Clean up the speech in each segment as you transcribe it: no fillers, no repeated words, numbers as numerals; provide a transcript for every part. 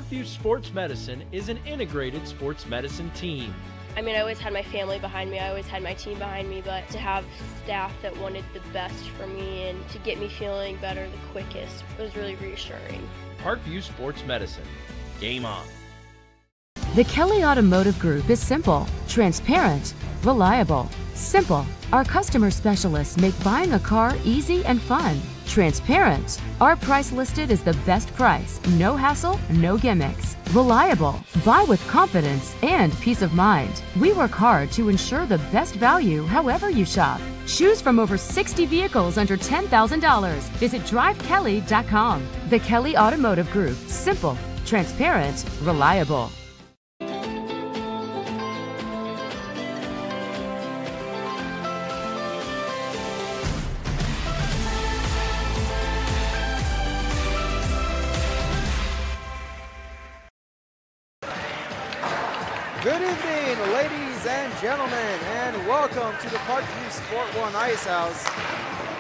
Parkview Sports Medicine is an integrated sports medicine team. I mean, I always had my family behind me, I always had my team behind me, but to have staff that wanted the best for me and to get me feeling better the quickest was really reassuring. Parkview Sports Medicine. Game on. The Kelly Automotive Group is simple, transparent, reliable. Simple. Our customer specialists make buying a car easy and fun. Transparent. Our price listed is the best price. No hassle, no gimmicks. Reliable. Buy with confidence and peace of mind. We work hard to ensure the best value however you shop. Choose from over 60 vehicles under $10,000. Visit drivekelly.com. The Kelly Automotive Group. Simple, transparent, reliable. Good evening, ladies and gentlemen, and welcome to the Parkview Sport One Ice House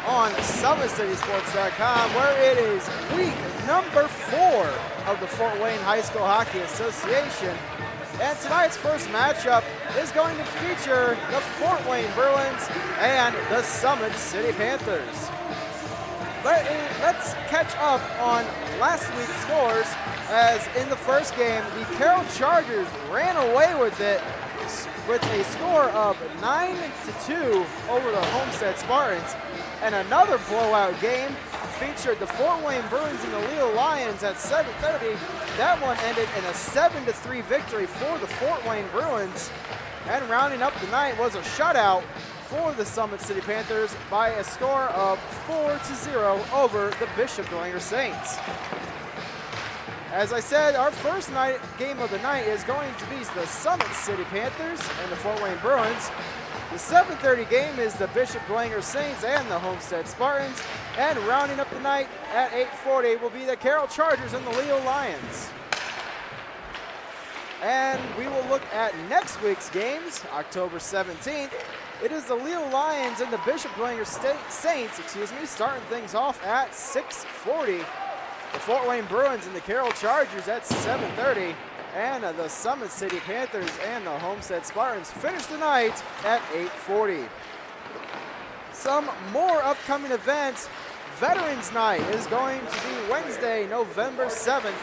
on SummitCitySports.com, where it is week number 4 of the Fort Wayne High School Hockey Association. And tonight's first matchup is going to feature the Fort Wayne Bruins and the Summit City Panthers. But let's catch up on last week's scores, as in the first game, the Carroll Chargers ran away with it with a score of 9-2 over the Homestead Spartans. And another blowout game featured the Fort Wayne Bruins and the Leo Lions at 7:30. That one ended in a 7-3 victory for the Fort Wayne Bruins. And rounding up the night was a shutout for the Summit City Panthers by a score of 4-0 over the Bishop Dwenger Saints. As I said, our first game of the night is going to be the Summit City Panthers and the Fort Wayne Bruins. The 7:30 game is the Bishop Dwenger Saints and the Homestead Spartans. And rounding up the night at 8:40 will be the Carroll Chargers and the Leo Lions. And we will look at next week's games, October 17th. It is the Leo Lions and the Bishop Dwenger Saints, starting things off at 6:40. The Fort Wayne Bruins and the Carroll Chargers at 7:30. And the Summit City Panthers and the Homestead Spartans finish the night at 8:40. Some more upcoming events. Veterans Night is going to be Wednesday, November 7th,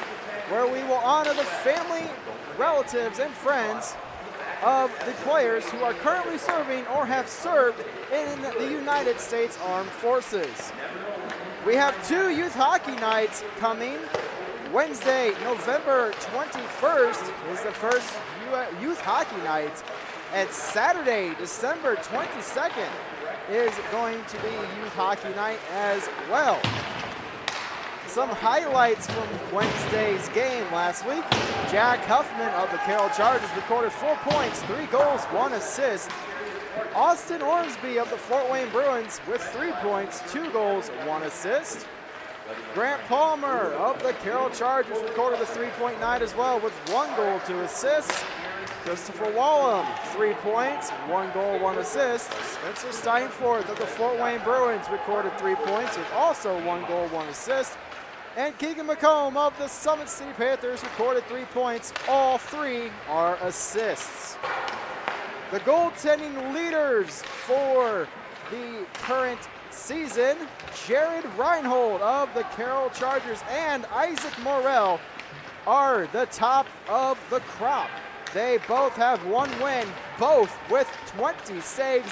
where we will honor the family, relatives, and friends of the players who are currently serving or have served in the United States Armed Forces. We have 2 youth hockey nights coming. Wednesday, November 21st is the first youth hockey night, and Saturday, December 22nd is going to be youth hockey night as well. Some highlights from Wednesday's game last week. Jack Huffman of the Carroll Chargers recorded 4 points, 3 goals, 1 assist. Austin Ormsby of the Fort Wayne Bruins with 3 points, 2 goals, 1 assist. Grant Palmer of the Carroll Chargers recorded a 3-point night as well with 1 goal, 2 assists. Christopher Wallum, 3 points, 1 goal, 1 assist. Spencer Steinforth of the Fort Wayne Bruins recorded 3 points with also 1 goal, 1 assist. And Keegan McComb of the Summit City Panthers recorded 3 points. All 3 are assists. The goaltending leaders for the current season, Jared Reinhold of the Carroll Chargers and Isaac Morrell are the top of the crop. They both have 1 win, both with 20 saves,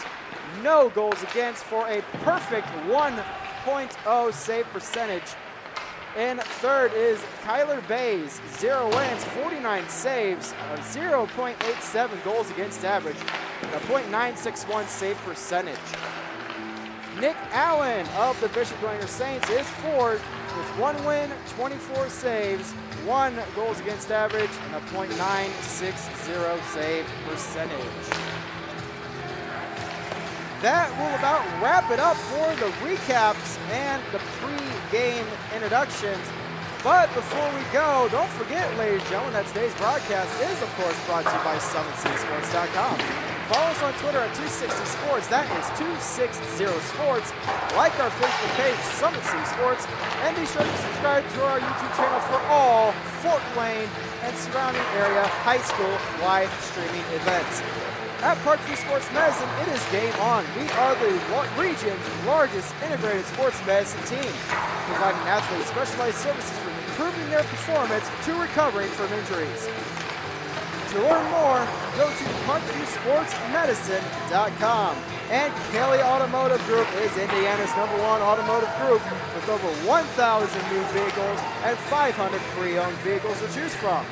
no goals against, for a perfect 1.0 save percentage. In third is Kyler Bays, 0 wins, 49 saves, 0.87 goals against average, and a .961 save percentage. Nick Allen of the Bishop Dwenger Saints is fourth with 1 win, 24 saves, 1 goals against average, and a .960 save percentage. That will about wrap it up for the recaps and the pre-game introductions. But before we go, don't forget, ladies and gentlemen, that today's broadcast is, of course, brought to you by SummitCitySports.com. Follow us on Twitter at 260sports. That is 260sports. Like our Facebook page, Summit City Sports, and be sure to subscribe to our YouTube channel for all Fort Wayne and surrounding area high school live streaming events. At Parkview Sports Medicine, it is game on. We are the region's largest integrated sports medicine team, providing athletes specialized services from improving their performance to recovering from injuries. To learn more, go to ParkviewSportsMedicine.com. And Kelly Automotive Group is Indiana's #1 automotive group with over 1,000 new vehicles and 500 pre-owned vehicles to choose from.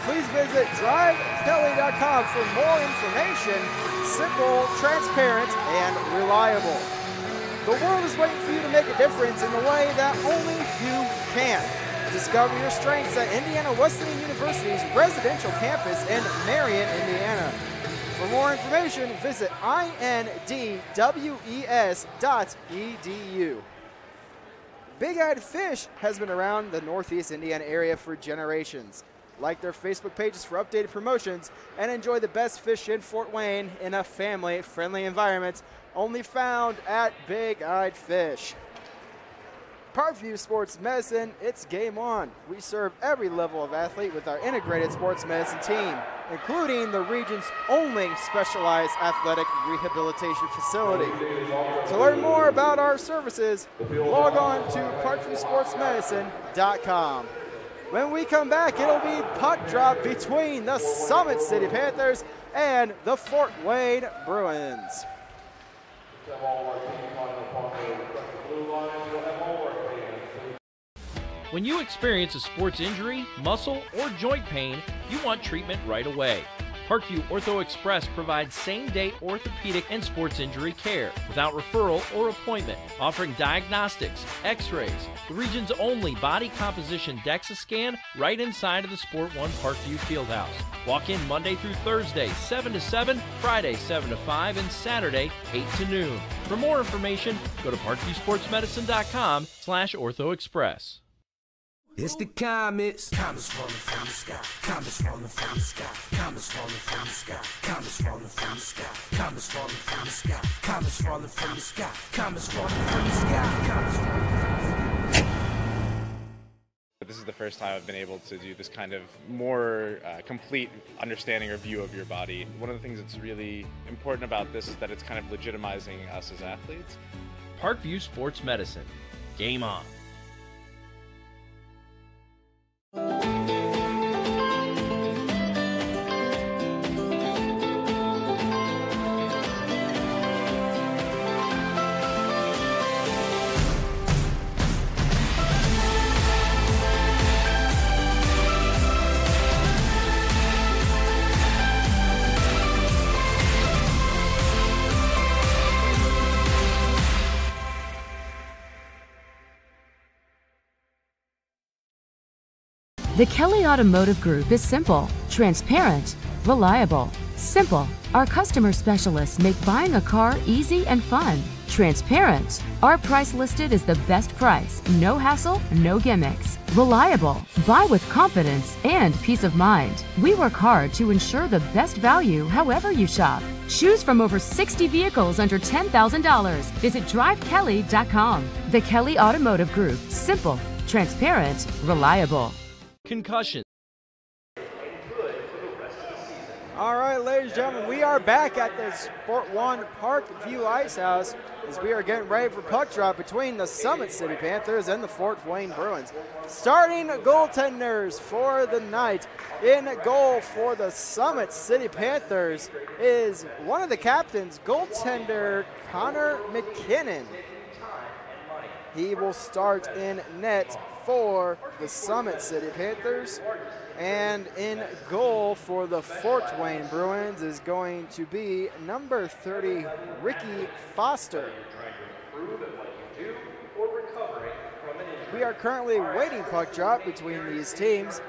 Please visit DriveKelly.com for more information. Simple, transparent, and reliable. The world is waiting for you to make a difference in the way that only you can. Discover your strengths at Indiana Wesleyan University's residential campus in Marion, Indiana. For more information, visit indwes.edu. Big-Eyed Fish has been around the Northeast Indiana area for generations. Like their Facebook pages for updated promotions and enjoy the best fish in Fort Wayne in a family-friendly environment, only found at Big-Eyed Fish. Parkview Sports Medicine, it's game on. We serve every level of athlete with our integrated sports medicine team, including the region's only specialized athletic rehabilitation facility. To learn more about our services, log on to ParkviewSportsMedicine.com. When we come back, it'll be puck drop between the Summit City Panthers and the Fort Wayne Bruins. When you experience a sports injury, muscle, or joint pain, you want treatment right away. Parkview Ortho Express provides same-day orthopedic and sports injury care without referral or appointment, offering diagnostics, x-rays, the region's only body composition DEXA scan right inside of the Sport One Parkview Fieldhouse. Walk in Monday through Thursday, 7 to 7, Friday, 7 to 5, and Saturday, 8 to noon. For more information, go to ParkviewSportsMedicine.com/OrthoExpress. It's the comets. Comets falling from the sky. Comets falling from the sky. Comets falling from the sky. Comets falling from the sky. Comets falling from the sky. Comets falling from the sky. Comets falling from the sky. Comets falling from the sky. This is the first time I've been able to do this kind of more complete understanding or view of your body. One of the things that's really important about this is that it's kind of legitimizing us as athletes. Parkview Sports Medicine. Game on. The Kelly Automotive Group is simple, transparent, reliable. Simple. Our customer specialists make buying a car easy and fun. Transparent. Our price listed is the best price. No hassle, no gimmicks. Reliable. Buy with confidence and peace of mind. We work hard to ensure the best value however you shop. Choose from over 60 vehicles under $10,000. Visit DriveKelly.com. The Kelly Automotive Group. Simple, transparent, reliable. Concussion. All right, ladies and gentlemen, we are back at the Sport One Parkview Ice House as we are getting ready for puck drop between the Summit City Panthers and the Fort Wayne Bruins. Starting goaltenders for the night, in goal for the Summit City Panthers is one of the captains, goaltender Connor McKinnon. He will start in net for the Summit City Panthers. And in goal for the Fort Wayne Bruins is going to be number 30, Ricky Foster. We are currently waiting puck drop between these teams.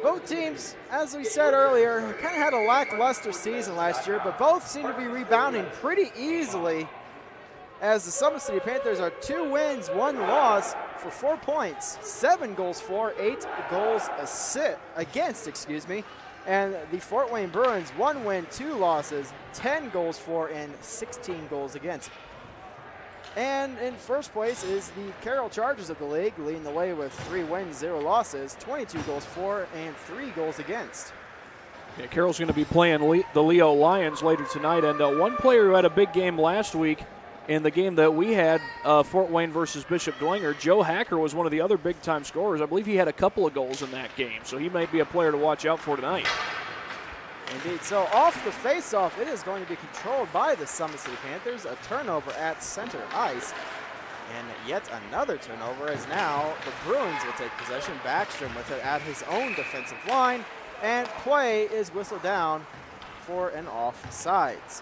Both teams, as we said earlier, kind of had a lackluster season last year, but both seem to be rebounding pretty easily, as the Summit City Panthers are 2 wins, 1 loss for 4 points, 7 goals for, 8 goals against, And the Fort Wayne Bruins, 1 win, 2 losses, 10 goals for, and 16 goals against. And in first place is the Carroll Chargers of the league, leading the way with 3 wins, 0 losses, 22 goals for, and 3 goals against. Yeah, Carroll's going to be playing the Leo Lions later tonight. And one player who had a big game last week in the game that we had, Fort Wayne versus Bishop Dwenger, Joe Hacker was one of the other big-time scorers. I believe he had a couple of goals in that game, so he might be a player to watch out for tonight. Indeed. So off the face-off, it is going to be controlled by the Summit City Panthers. A turnover at center ice. And yet another turnover, as now the Bruins will take possession. Backstrom with it at his own defensive line. And play is whistled down for an offsides.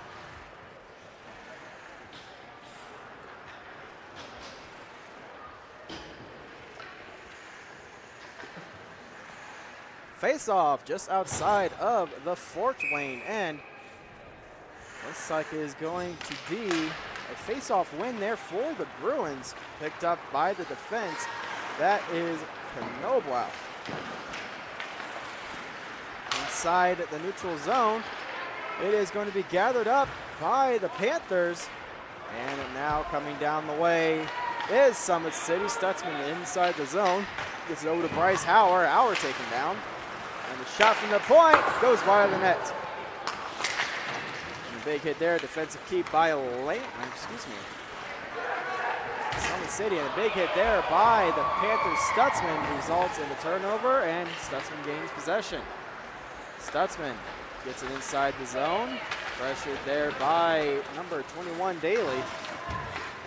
Face-off just outside of the Fort Wayne end. Looks like it is going to be a face-off win there for the Bruins, picked up by the defense. That is Knoblau. Inside the neutral zone, it is going to be gathered up by the Panthers. And now coming down the way is Summit City. Stutzman inside the zone. Gets it over to Bryce Hauer. Hauer taken down. And the shot from the point goes via the net. And a big hit there, defensive keep by Summit City, and a big hit there by the Panthers. Stutzman results in the turnover, and Stutzman gains possession. Stutzman gets it inside the zone. Pressured there by number 21, Daly.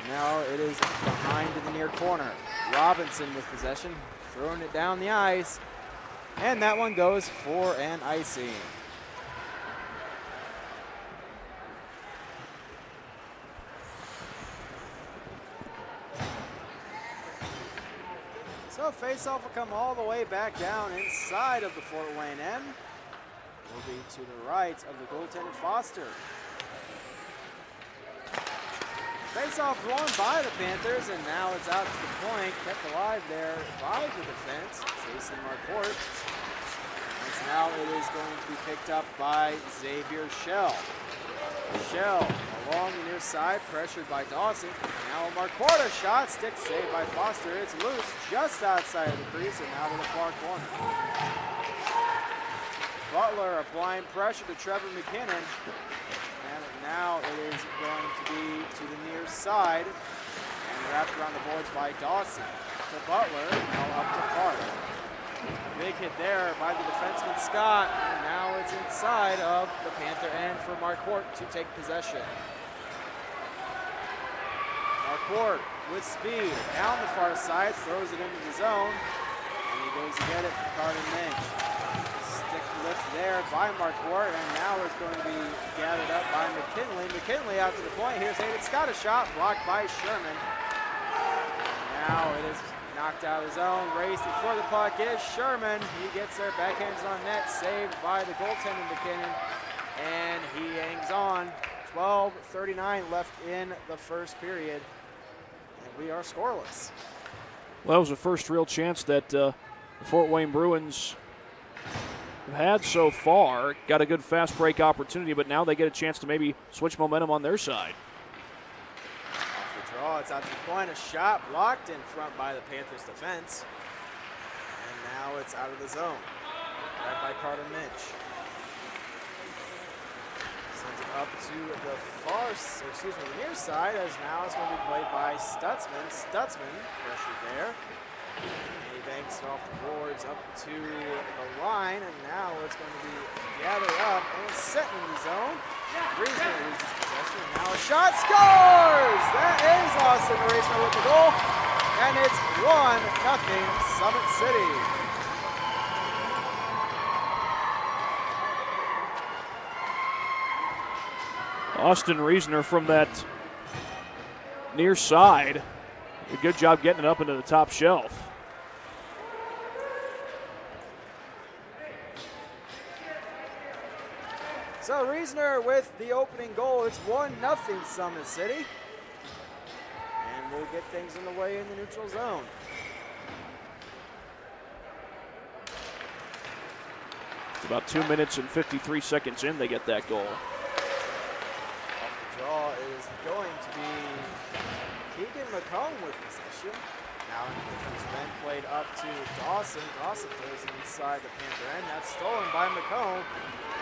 Now it is behind in the near corner. Robinson with possession, throwing it down the ice. And that one goes for an icing. So face-off will come all the way back down inside of the Fort Wayne end. Will be to the right of the goaltender Foster. Face-off won by the Panthers, and now it's out to the point, kept alive there by the defense, Jason Marcourt. And now it is going to be picked up by Xavier Schell. Schell along the near side, pressured by Dawson. Now Marcourt, a shot, stick saved by Foster. It's loose just outside of the crease and out of the far corner. Butler applying pressure to Trevor McKinnon. And now it is going to be to the near side and wrapped around the boards by Dawson. To Butler, now up to Park. Big hit there by the defenseman Scott, and now it's inside of the Panther end for Marcourt to take possession. Marcourt with speed down the far side, throws it into the zone, and he goes to get it for Carter Minch. Stick lift there by Marcourt, and now it's going to be gathered up by McKinley. McKinley out to the point. Here's Hayden Scott, a shot blocked by Sherman. Now it is knocked out of the zone, raced before the puck is Sherman. He gets there, backhands on net, saved by the goaltender McKinnon, and he hangs on. 12:39 left in the first period, and we are scoreless. Well, that was the first real chance that the Fort Wayne Bruins have had so far. Got a good fast break opportunity, but now they get a chance to maybe switch momentum on their side. Draw, it's out to the point, a shot blocked in front by the Panthers defense. And now it's out of the zone, right by Carter Minch. Sends it up to the near side, as now it's going to be played by Stutzman. Stutzman, pressured there. And he banks off the boards up to the line, and now it's going to be gathered up and set in the zone. Reisner loses possession, and now a shot, scores! That is Austin Reisner with the goal, and it's 1-0 Summit City. Austin Reisner from that near side. A good job getting it up into the top shelf. So Reisner with the opening goal. It's 1-0 Summit City. And we'll get things underway in the neutral zone. About 2 minutes and 53 seconds in, they get that goal. Off the draw is going to be Keegan McComb with possession. Now in the defensive end, played up to Dawson. Dawson throws it inside the Panther end. That's stolen by McComb.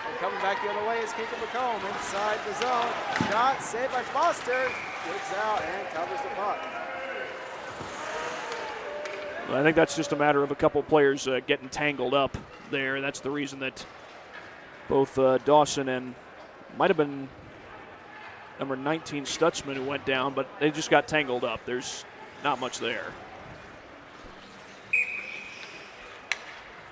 And coming back the other way is Keegan McComb inside the zone. Shot saved by Foster. Gets out and covers the puck. I think that's just a matter of a couple players getting tangled up there. That's the reason that both Dawson and might have been number 19 Stutzman who went down, but they just got tangled up. There's not much there.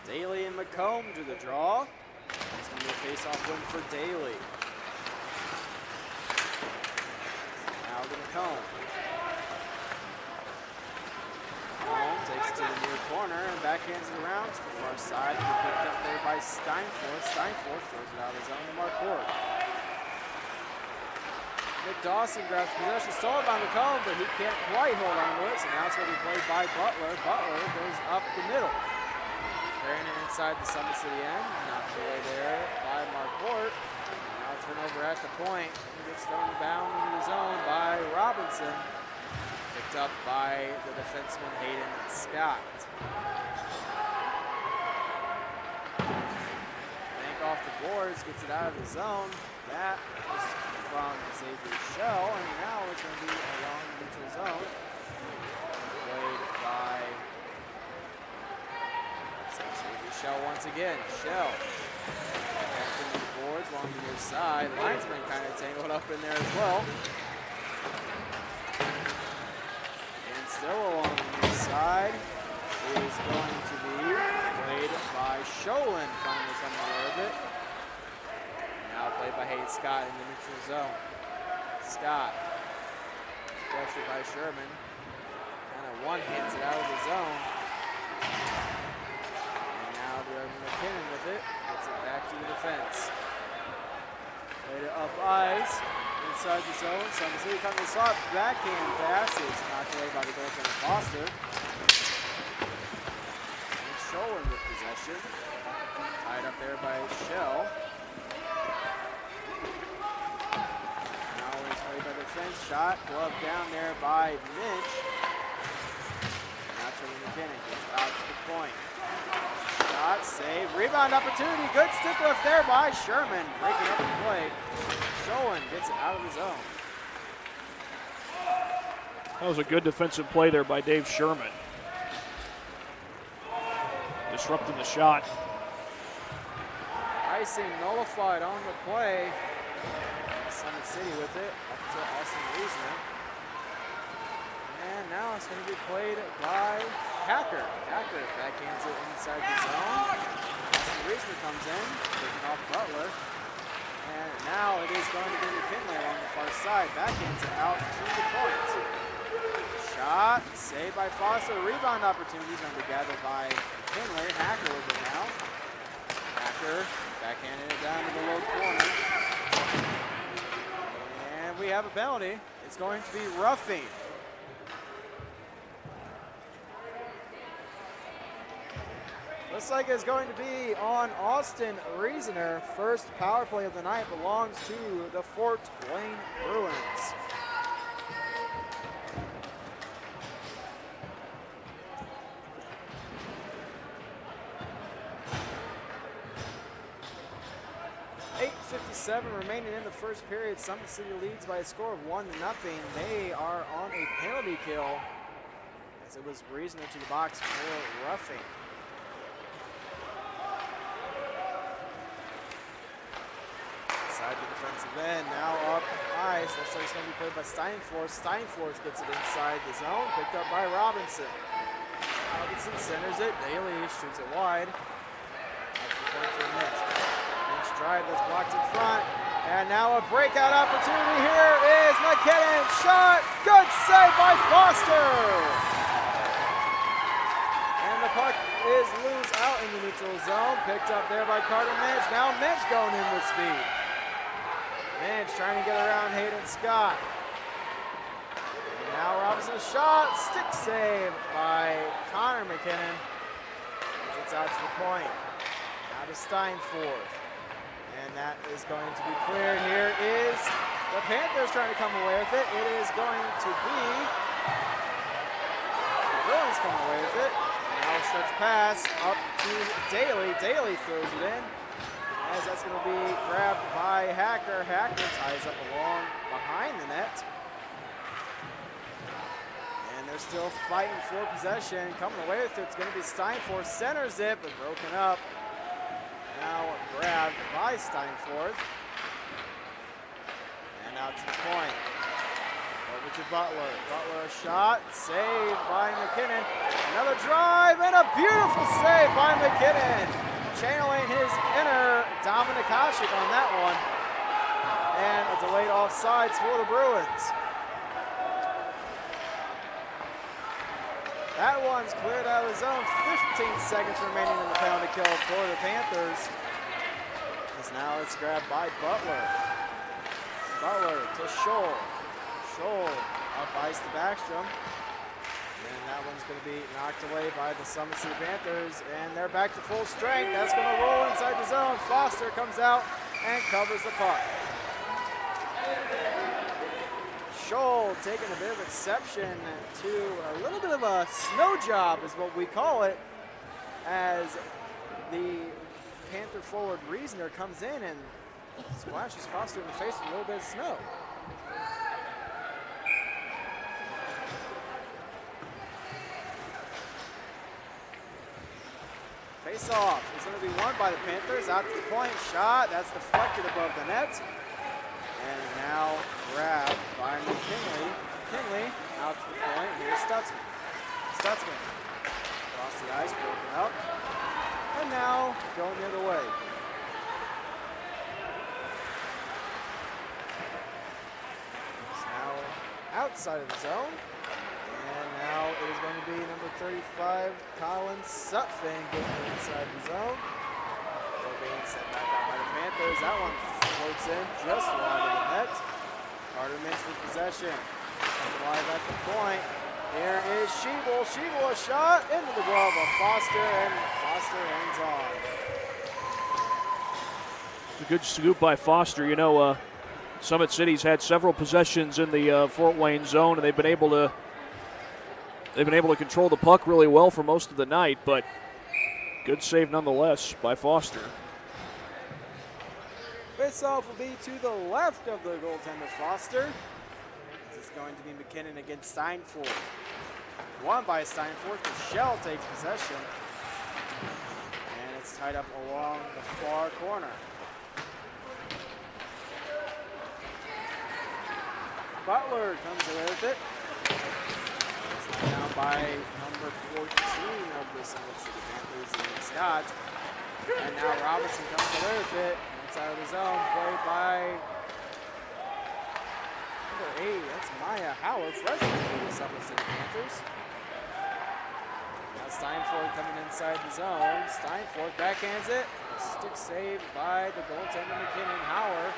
Daly and McComb do the draw. It's going to be a face-off win for Daly. Now to McComb. McComb takes it to the near corner and backhands it around to the far side. Picked up there by Steinforth. Steinforth throws it out of his own to Mark Ward. Nick Dawson grabs possession, stolen by McComb, but he can't quite hold on to it, so now it's going to be played by Butler. Butler goes up the middle. Carrying it inside the Summit City end. Knocked away there by Mark Ward. Now turnover at the point. He gets thrown down into the zone by Robinson. Picked up by the defenseman Hayden Scott. Bank off the boards, gets it out of the zone. That was from Xavier Shell, and now it's going to be along the neutral zone. Played by Xavier Shell once again. Shell back into the boards along the near side. Linesman kind of tangled up in there as well. And still along the near side is going to be played by Sholin, finally coming away with it. Now played by Hayden Scott in the neutral zone. Scott, pressured by Sherman. Kind of one-hands it out of the zone. And now McKinnon with it. Gets it back to the defense. Played it up ice. Inside the zone. Summit City coming to the slot. Backhand pass is knocked away by the goaltender Foster. And Sholin with possession. Tied up there by Shell. Defense shot, glove down there by Mitch. Now to McKinnon, gets out to the point. Shot, save, rebound opportunity, good stick lift there by Sherman, breaking up the play. Sholin gets it out of the zone. That was a good defensive play there by Dave Sherman. Disrupting the shot. Icing nullified on the play. Summit City with it, up to Austin Reisner. And now it's going to be played by Hacker. Hacker backhands it inside the zone. Austin Reisner comes in, taking off Butler. And now it is going to be McKinley along the far side. Backhands it out to the point. Shot, saved by Foster. Rebound opportunities under gathered by McKinley. Hacker with it now. Hacker backhanding it down to the low corner. We have a penalty. It's going to be roughing. Looks like it's going to be on Austin Reisner. First power play of the night belongs to the Fort Wayne Bruins. Remaining in the first period. Summit City leads by a score of 1-0. They are on a penalty kill as it was Reisner to the box for roughing. Inside the defensive end, now up ice. Looks like it's going to be played by Steinforth. Steinforth gets it inside the zone, picked up by Robinson. Robinson centers it. Daly shoots it wide. That's the point for Mitch. Drive that's blocked in front, and now a breakout opportunity. Here is McKinnon, shot, good save by Foster, and the puck is loose out in the neutral zone, picked up there by Carter Mitch. Now Mitch going in with speed. Mitch trying to get around Hayden Scott. And now Robinson's shot, stick save by Connor McKinnon. It's out to the point. Now to Steinforth. And that is going to be cleared. Here is the Panthers trying to come away with it. It is going to be the Bruins coming away with it. Now stretch pass up to Daly. Daly throws it in. As that's going to be grabbed by Hacker. Hacker ties up along behind the net. And they're still fighting for possession. Coming away with it, it's going to be Steinforth. Centers it, but broken up. Now grabbed by Steinforth. And out to the point. Over to Butler. Butler a shot. Saved by McKinnon. Another drive and a beautiful save by McKinnon. Channeling his inner Dominic Hasek on that one. And a delayed offsides for the Bruins. That one's cleared out of the zone. 15 seconds remaining in the penalty kill for the Panthers. As now it's grabbed by Butler. Butler to Scholl. Scholl up ice to Backstrom. And that one's going to be knocked away by the Summit City Panthers. And they're back to full strength. That's going to roll inside the zone. Foster comes out and covers the puck. Scholl taking a bit of exception to a little bit of a snow job is what we call it, as the Panther forward Reasoner comes in and splashes Foster in the face with a little bit of snow. Face off is going to be won by the Panthers. Out to the point, shot, that's deflected above the net. And now grabbed by McKinley. McKinley out to the point. Here's Stutzman. Stutzman across the ice, broken up. And now going the other way. It's now outside of the zone. And now it is going to be number 35, Colin Sutphin, getting inside the zone. Being set back out by the Panthers. That one floats in just wide of the net. Carter Minch with possession. Live at the point. Here is Sheeble. Sheeble a shot into the glove of Foster, and Foster hangs on. A good scoop by Foster. You know, Summit City's had several possessions in the Fort Wayne zone, and they've been able to control the puck really well for most of the night, but good save nonetheless by Foster. Face-off will be to the left of the goaltender Foster. This is going to be McKinnon against Steinforth. Won by Steinforth. Michelle takes possession. And it's tied up along the far corner. Butler comes away with it. It's down by number 14 of the Summit City Panthers, Ian Scott. And now Robinson comes away with it. Inside of the zone, played by number 8. That's Maya Howard, freshman for the Summit City Panthers. Now Steinforth coming inside the zone. Steinforth backhands it. Stick saved by the goaltender McKinnon. Howard.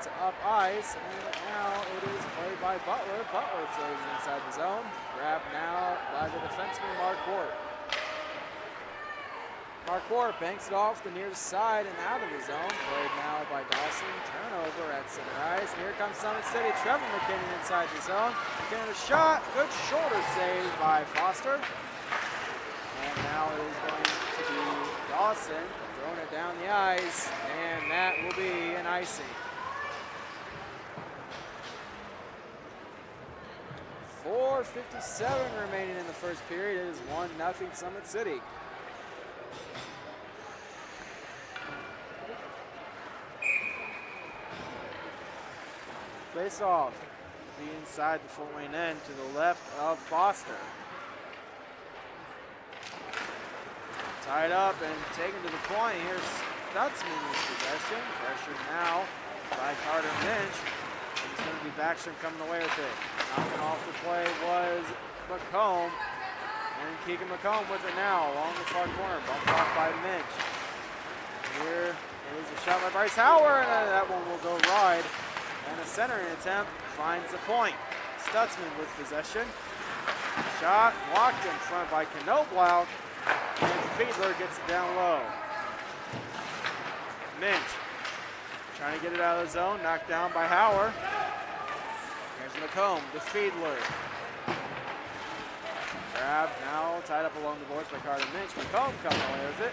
It's up ice, and now it is played by Butler. Butler throws it inside the zone. Grabbed now by the defenseman Mark Ward. Marquardt banks it off the near side and out of the zone. Played now by Dawson. Turnover at center ice. Here comes Summit City. Trevor McKinnon inside the zone. McKinnon a shot. Good shoulder save by Foster. And now it is going to be Dawson throwing it down the ice. And that will be an icing. 4:57 remaining in the first period. It is 1-0 Summit City. Face off, be inside the Fort Wayne end to the left of Foster. Tied up and taken to the point. Here's Stutzman with possession. Pressured now by Carter Minch. And it's going to be Backstrom coming away with it. Knocking off the play was McComb. And Keegan McComb with it now along the far corner. Bumped off by Minch. Here is a shot by Bryce Howard, and that one will go wide. And a centering attempt finds the point. Stutzman with possession. Shot blocked in front by Knobloch. And Fiedler gets it down low. Minch trying to get it out of the zone, knocked down by Hauer. Here's McComb to Fiedler. Grab now, tied up along the boards by Carter Minch. McComb coming away with it.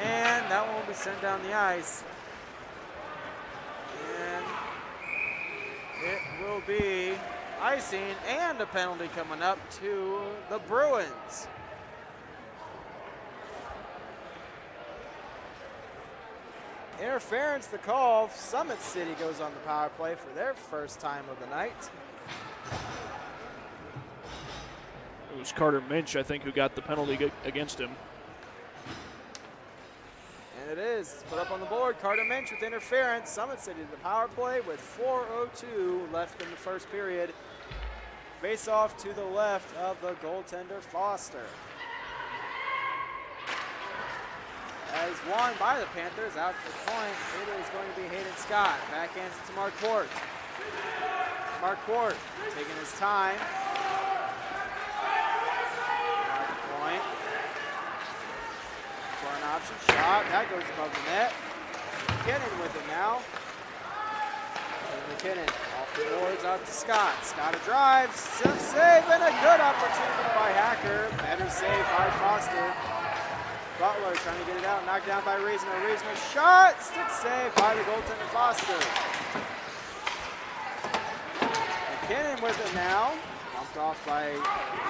And that one will be sent down the ice. And it will be icing and a penalty coming up to the Bruins. Interference, the call. Summit City goes on the power play for their first time of the night. It was Carter Minch, I think, who got the penalty against him. And it is. It's put up on the board. Carter Minch with interference. Summit City to the power play with 4:02 left in the first period. Face off to the left of the goaltender, Foster. As won by the Panthers, out to the point, it is going to be Hayden Scott. Backhands it to Marquardt. Marquardt taking his time. At the point. For an option shot, that goes above the net. McKinnon with it now. And McKinnon off the boards out to Scott. Scott a drive, save, and a good opportunity by Hacker. Better save by Foster. Butler trying to get it out, knocked down by Reasoner. Reasoner shot, stick save by the goaltender Foster. McKinnon with it now, bumped off by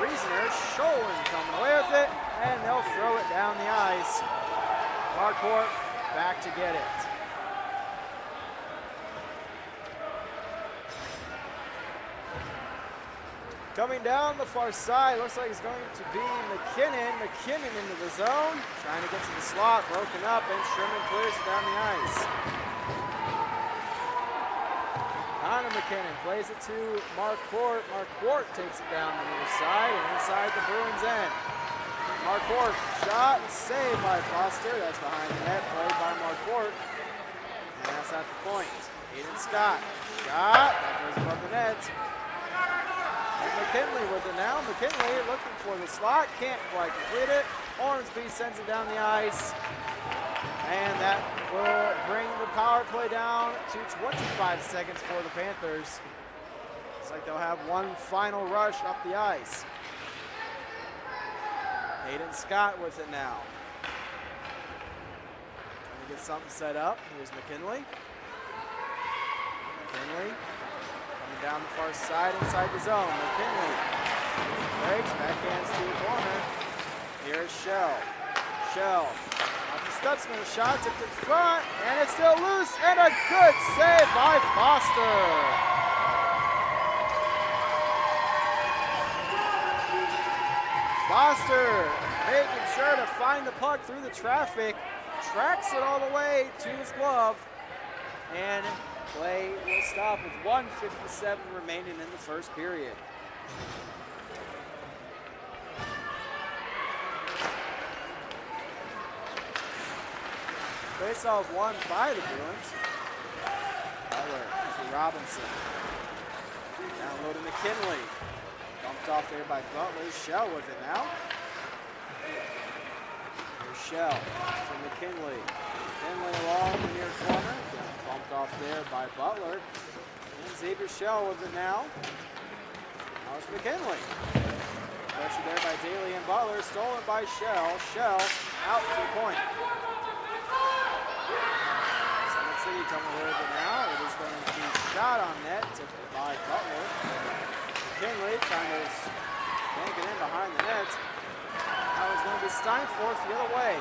Reasoner. Scholin coming away with it, and they'll throw it down the ice. Marquardt back to get it. Coming down the far side, looks like it's going to be McKinnon. McKinnon into the zone, trying to get to the slot, broken up, and Sherman clears it down the ice. Connor McKinnon plays it to Marquardt. Marquardt takes it down the near side and inside the Bruins end. Marquardt shot and saved by Foster. That's behind the net, played by Marquardt. And that's at the point. Hayden Scott, shot, that goes above the net. And McKinley with it now. McKinley looking for the slot, can't quite complete it. Ormsby sends it down the ice. And that will bring the power play down to 25 seconds for the Panthers. Looks like they'll have one final rush up the ice. Hayden Scott with it now. Trying to get something set up. Here's McKinley. McKinley. Down the far side inside the zone. McKinley breaks, backhands to the corner. Here's Shell. Shell off the Stutzman, a shot tipped in front, and it's still loose, and a good save by Foster. Foster making sure to find the puck through the traffic, tracks it all the way to his glove, and play will stop with 1:57 remaining in the first period. Face-off won by the Bruins. Butler to Robinson. Down low to McKinley. Bumped off there by Butler. Shell with it now. Here's Shell to McKinley. McKinley along the near corner. Bumped off there by Butler. And Xavier Shell with it now. Now it's McKinley. Pressure there by Daly and Butler. Stolen by Shell. Shell out to the point. Summit City coming with it now. It is going to be shot on net. Tipped by Butler. McKinley trying to yank it in behind the net. Now it's going to be Steinforth the other way.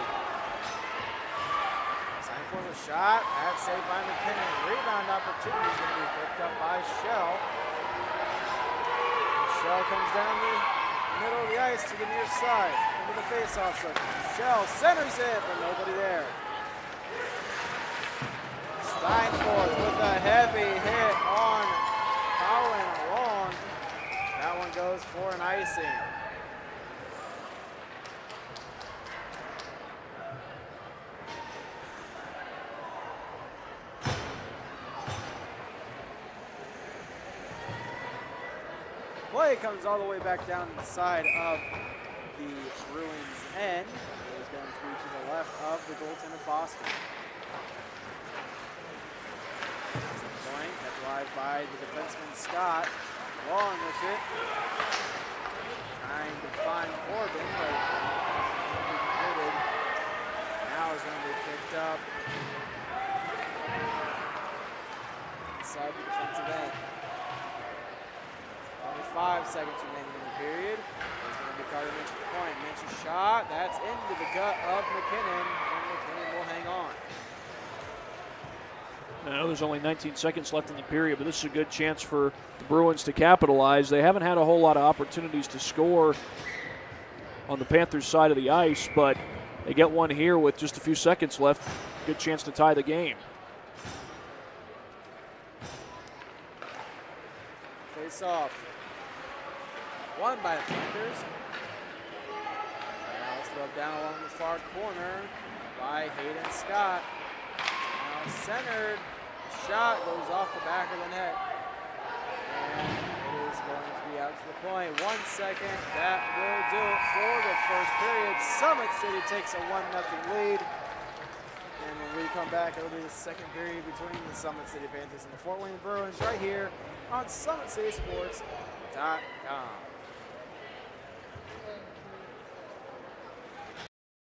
For the shot, that's saved by McKinnon. Rebound opportunity is going to be picked up by Shell. Shell comes down the middle of the ice to the near side, into the face-off circle. Shell centers it, but nobody there. Steinforth with a heavy hit on Howland along. That one goes for an icing. Play comes all the way back down the side of the Bruins end. As is going to be to the left of the goaltender Foster. Point, that drive by the defenseman Scott. Long with it. Trying to find Corbin, but committed. Now is going to be picked up inside the defensive end. Only 5 seconds remaining in the period. It's going to be Carter Minch's point. Minch's shot. That's into the gut of McKinnon, and McKinnon will hang on. I know there's only 19 seconds left in the period, but this is a good chance for the Bruins to capitalize. They haven't had a whole lot of opportunities to score on the Panthers' side of the ice, but they get one here with just a few seconds left. Good chance to tie the game. Face off. Won by the Panthers. Now it's rubbed down along the far corner by Hayden Scott. Now centered. Shot goes off the back of the net. And it is going to be out to the point. 1 second. That will do it for the first period. Summit City takes a 1-0 lead. And when we come back, it'll be the second period between the Summit City Panthers and the Fort Wayne Bruins right here on SummitCitySports.com.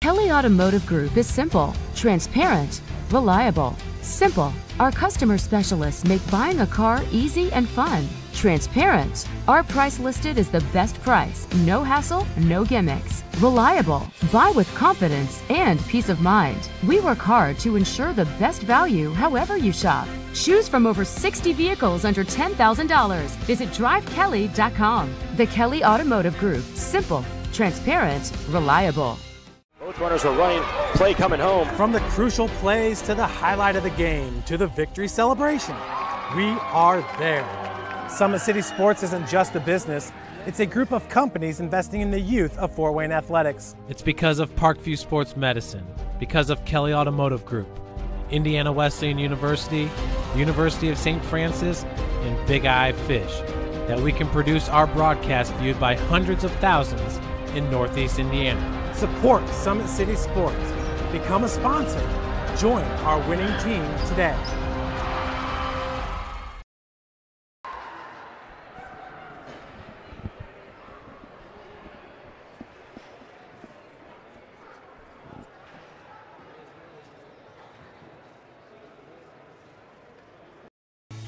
Kelly Automotive Group is simple, transparent, reliable. Simple. Our customer specialists make buying a car easy and fun. Transparent. Our price listed is the best price. No hassle, no gimmicks. Reliable. Buy with confidence and peace of mind. We work hard to ensure the best value however you shop. Choose from over 60 vehicles under $10,000. Visit drivekelly.com. The Kelly Automotive Group. Simple, transparent, reliable. Both runners are running, play coming home. From the crucial plays to the highlight of the game to the victory celebration, we are there. Summit City Sports isn't just a business, it's a group of companies investing in the youth of Fort Wayne athletics. It's because of Parkview Sports Medicine, because of Kelly Automotive Group, Indiana Wesleyan University, University of St. Francis, and Big Eye Fish, that we can produce our broadcast viewed by hundreds of thousands in Northeast Indiana. Support Summit City Sports. Become a sponsor. Join our winning team today.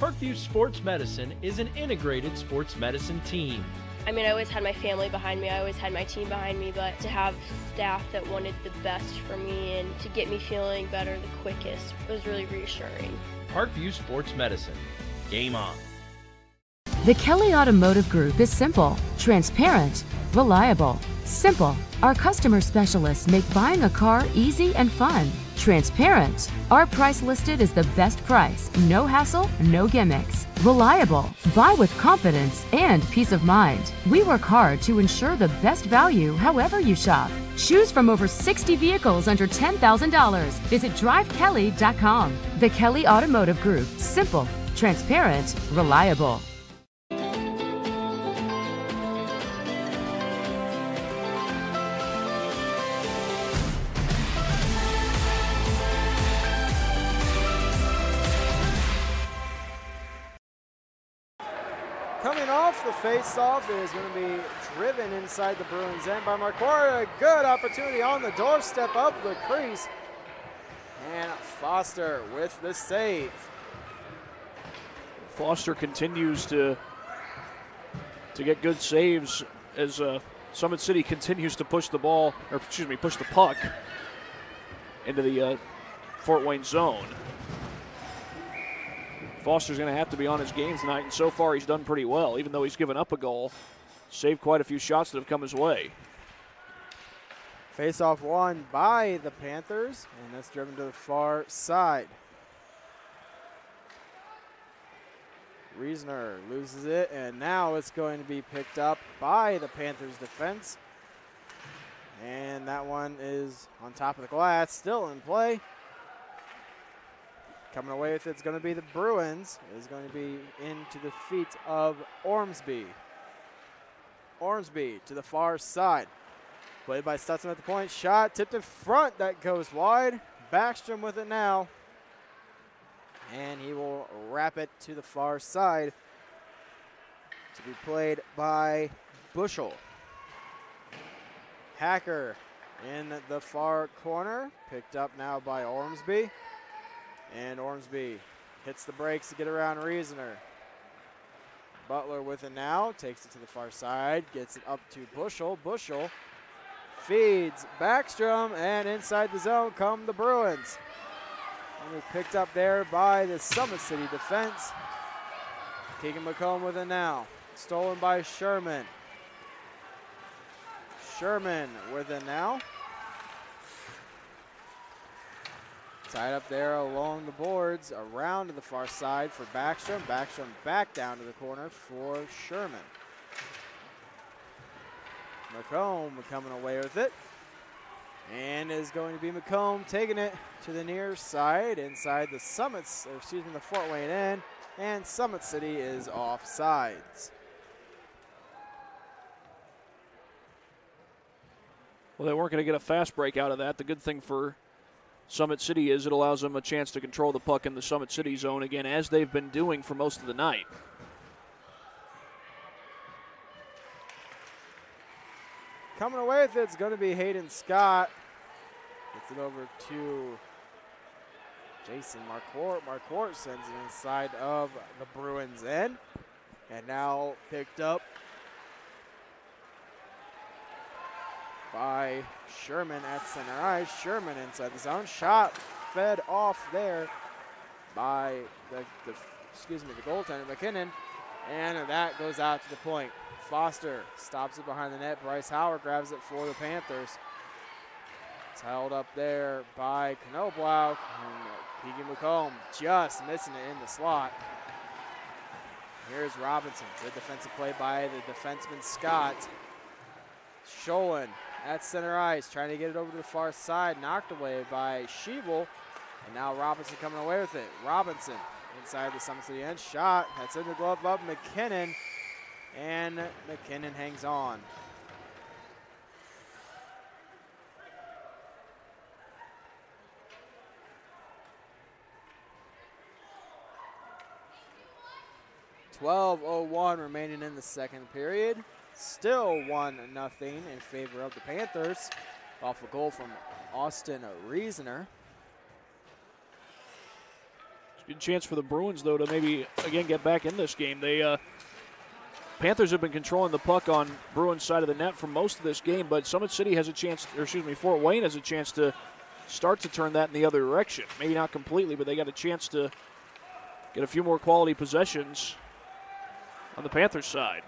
Parkview Sports Medicine is an integrated sports medicine team. I mean, I always had my family behind me, I always had my team behind me, but to have staff that wanted the best for me and to get me feeling better the quickest was really reassuring. Parkview Sports Medicine. Game on. The Kelly Automotive Group is simple, transparent, reliable. Simple. Our customer specialists make buying a car easy and fun. Transparent. Our price listed is the best price. No hassle, no gimmicks. Reliable. Buy with confidence and peace of mind. We work hard to ensure the best value however you shop. Choose from over 60 vehicles under $10,000. Visit drivekelly.com. The Kelly Automotive Group. Simple, transparent, reliable. Coming off the face-off, it is going to be driven inside the Bruins end by Marquardt. A good opportunity on the doorstep of the crease. And Foster with the save. Foster continues to get good saves as Summit City continues to push the ball, or excuse me, push the puck into the Fort Wayne zone. Foster's going to have to be on his game tonight, and so far he's done pretty well, even though he's given up a goal. Saved quite a few shots that have come his way. Face-off won by the Panthers, and that's driven to the far side. Reisner loses it, and now it's going to be picked up by the Panthers defense. And that one is on top of the glass, still in play. Coming away with it's going to be the Bruins. It is going to be into the feet of Ormsby. Ormsby to the far side. Played by Stutzman at the point. Shot tipped in front. That goes wide. Backstrom with it now. And he will wrap it to the far side to be played by Bushel. Hacker in the far corner. Picked up now by Ormsby. And Ormsby hits the brakes to get around Reasoner. Butler with it now. Takes it to the far side. Gets it up to Bushel. Bushel feeds Backstrom, and inside the zone come the Bruins. Only picked up there by the Summit City defense. Keegan McComb with it now. Stolen by Sherman. Sherman with it now. Tied up there along the boards, around to the far side for Backstrom. Backstrom back down to the corner for Sherman. McComb coming away with it. And is going to be McComb taking it to the near side inside the the Fort Wayne end. And Summit City is offsides. Well, they weren't going to get a fast break out of that. The good thing for Summit City is it allows them a chance to control the puck in the Summit City zone again, as they've been doing for most of the night. Coming away with it's going to be Hayden Scott. Gets it over to Jason Marquardt. Marquardt sends it inside of the Bruins end. And now picked up by Sherman at center ice. Sherman inside the zone. Shot fed off there by the goaltender, McKinnon. And that goes out to the point. Foster stops it behind the net. Bryce Howard grabs it for the Panthers. It's held up there by Knoblau. And Keegan McComb just missing it in the slot. Here's Robinson. Good defensive play by the defenseman Scott. Sholin at center ice, trying to get it over to the far side. Knocked away by Schiebel. And now Robinson coming away with it. Robinson inside the Summit City end. Shot. That's in the glove of McKinnon. And McKinnon hangs on. .12:01 remaining in the second period. Still 1-0 in favor of the Panthers. Off a goal from Austin Reasoner. It's a good chance for the Bruins, though, to maybe, again, get back in this game. Panthers have been controlling the puck on Bruins' side of the net for most of this game, but Summit City has a chance, Fort Wayne has a chance to start to turn that in the other direction. Maybe not completely, but they got a chance to get a few more quality possessions on the Panthers' side.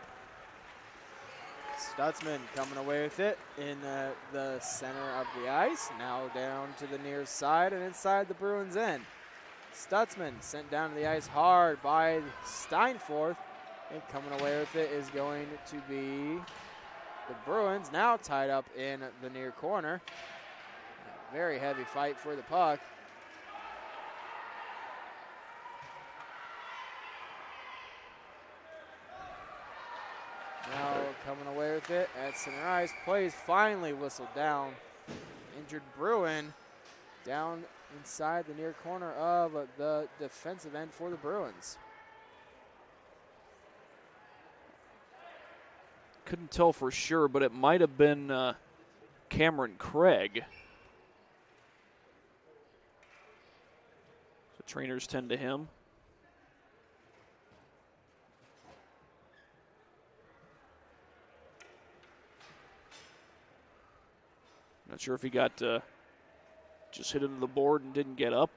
Stutzman coming away with it in the center of the ice. Now down to the near side and inside the Bruins end. Stutzman sent down to the ice hard by Steinforth. And coming away with it is going to be the Bruins, now tied up in the near corner. Very heavy fight for the puck. Now coming away with it at center ice. Plays finally whistled down. Injured Bruin down inside the near corner of the defensive end for the Bruins. Couldn't tell for sure, but it might have been Cameron Craig. The trainers tend to him. Not sure if he got just hit into the board and didn't get up.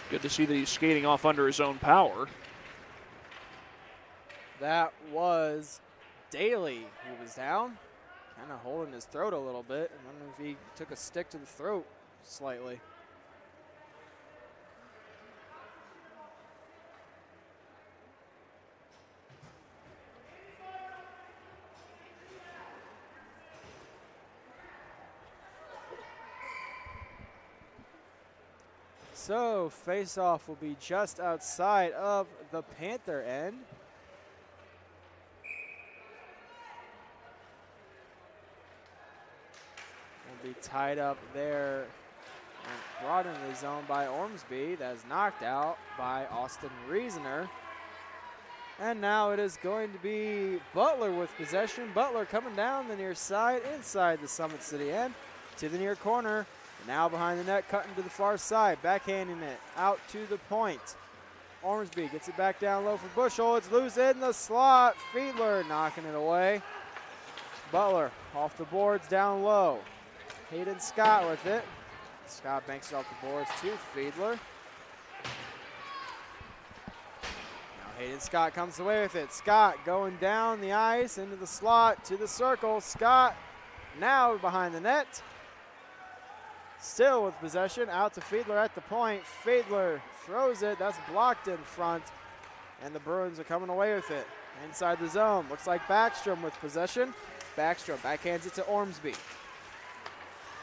Good to see that he's skating off under his own power. That was Daly who was down, kind of holding his throat a little bit. I wonder if he took a stick to the throat slightly. So face-off will be just outside of the Panther end. Will be tied up there and brought into the zone by Ormsby. That is knocked out by Austin Reasoner. And now it is going to be Butler with possession. Butler coming down the near side, inside the Summit City end, to the near corner. Now behind the net, cutting to the far side, backhanding it out to the point. Ormsby gets it back down low for Bushel. It's loose in the slot. Fiedler knocking it away. Butler off the boards, down low. Hayden Scott with it. Scott banks it off the boards to Fiedler. Hayden Scott comes away with it. Scott going down the ice into the slot to the circle. Scott now behind the net. Still with possession, out to Fiedler at the point. Fiedler throws it, that's blocked in front, and the Bruins are coming away with it. Inside the zone, looks like Backstrom with possession. Backstrom backhands it to Ormsby.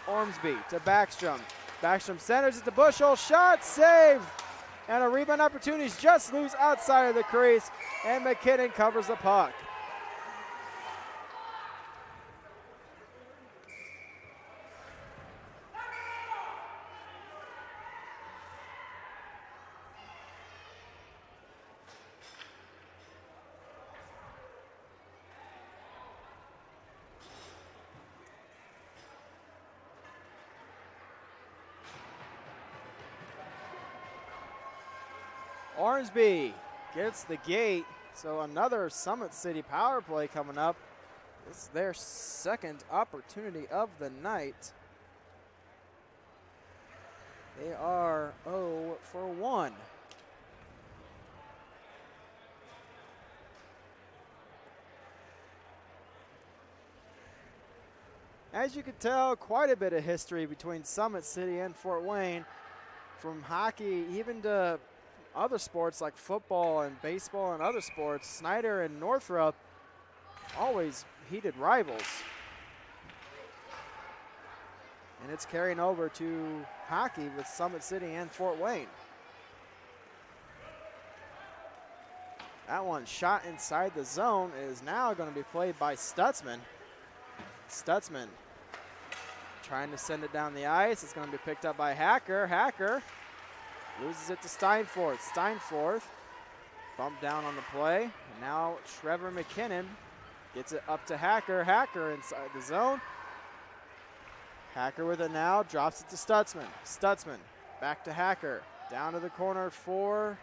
Ormsby to Backstrom. Backstrom centers it to Bushel, shot, save! And a rebound opportunity just loose outside of the crease, and McKinnon covers the puck. Ormsby gets the gate, so another Summit City power play coming up. This is their second opportunity of the night. They are 0 for 1. As you can tell, quite a bit of history between Summit City and Fort Wayne, from hockey even to other sports like football and baseball and other sports. Snyder and Northrop, always heated rivals. And it's carrying over to hockey with Summit City and Fort Wayne. That one shot inside the zone is now going to be played by Stutzman. Stutzman trying to send it down the ice. It's going to be picked up by Hacker. Hacker loses it to Steinforth. Steinforth bumped down on the play. And now Trevor McKinnon gets it up to Hacker. Hacker inside the zone. Hacker with it now, drops it to Stutzman. Stutzman back to Hacker. Down to the corner for,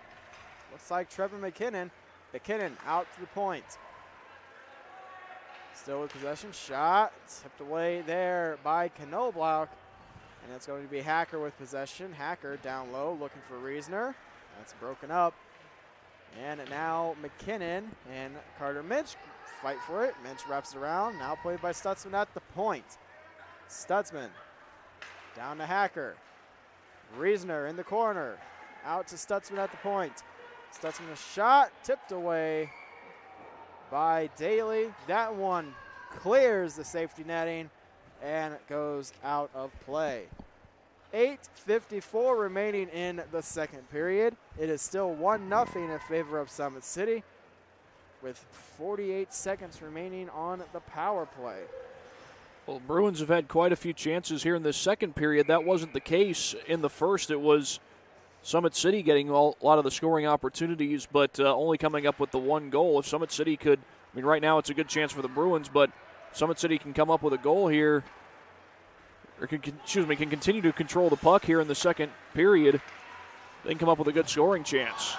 looks like Trevor McKinnon. McKinnon out to the point. Still with possession, shot, tipped away there by Knobloch. And it's going to be Hacker with possession. Hacker down low, looking for Reasoner. That's broken up. And now McKinnon and Carter Minch fight for it. Minch wraps it around, now played by Stutzman at the point. Stutzman down to Hacker. Reasoner in the corner, out to Stutzman at the point. Stutzman a shot, tipped away by Daly. That one clears the safety netting and goes out of play. 8:54 remaining in the second period. It is still 1-0 in favor of Summit City with 48 seconds remaining on the power play. Well, Bruins have had quite a few chances here in this second period. That wasn't the case in the first. It was Summit City getting a lot of the scoring opportunities, but only coming up with the one goal. If Summit City could, I mean, right now it's a good chance for the Bruins, but Summit City can come up with a goal here, or can continue to control the puck here in the second period. They can come up with a good scoring chance.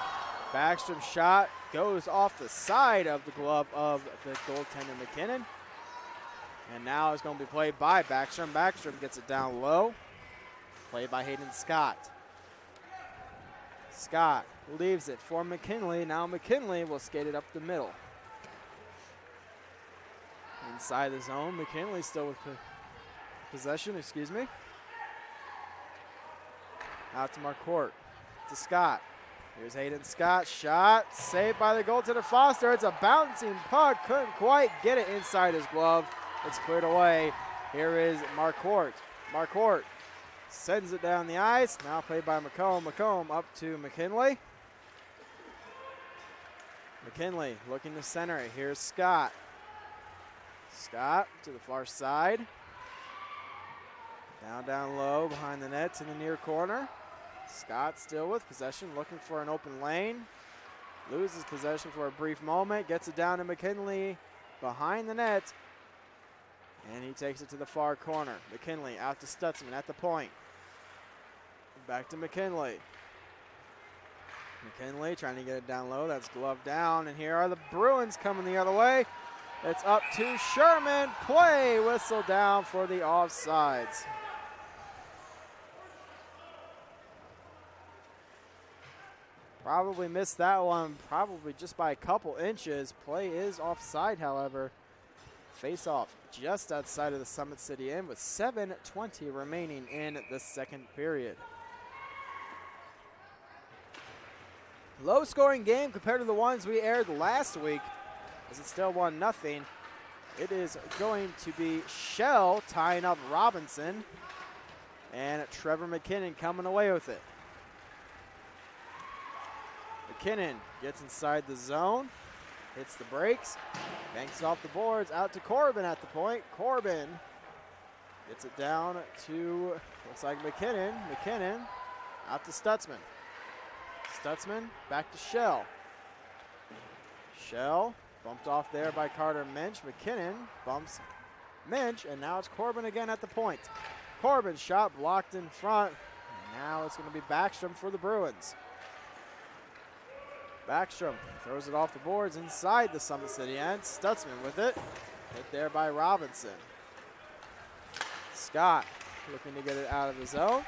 Backstrom shot goes off the side of the glove of the goaltender McKinnon. And now it's going to be played by Backstrom. Backstrom gets it down low. Played by Hayden Scott. Scott leaves it for McKinley. Now McKinley will skate it up the middle. Inside the zone, McKinley still with possession, excuse me. Out to Marquardt, to Scott. Here's Hayden Scott, shot, saved by the goaltender Foster. It's a bouncing puck, couldn't quite get it inside his glove. It's cleared away. Here is Marquardt. Marquardt Sends it down the ice. Now played by McComb. McComb up to McKinley. McKinley looking to center it. Here's Scott. Scott to the far side. Down low behind the nets in the near corner. Scott still with possession, looking for an open lane. Loses possession for a brief moment. Gets it down to McKinley behind the net. And he takes it to the far corner. McKinley out to Stutzman at the point. Back to McKinley. McKinley trying to get it down low. That's glove down. And here are the Bruins coming the other way. It's up to Sherman. Play whistle down for the offsides. Probably missed that one, probably just by a couple inches. Play is offside, however. Face-off just outside of the Summit City end with 7:20 remaining in the second period. Low-scoring game compared to the ones we aired last week, as it's still 1-0. It is going to be Shell tying up Robinson, and Trevor McKinnon coming away with it. McKinnon gets inside the zone, hits the brakes, banks it off the boards, out to Corbin at the point. Corbin gets it down to, looks like McKinnon. McKinnon out to Stutzman. Stutzman back to Shell. Shell bumped off there by Carter Minch. McKinnon bumps Minch, and now it's Corbin again at the point. Corbin's shot blocked in front. And now it's going to be Backstrom for the Bruins. Backstrom throws it off the boards inside the Summit City end. Stutzman with it. Hit there by Robinson. Scott looking to get it out of the zone.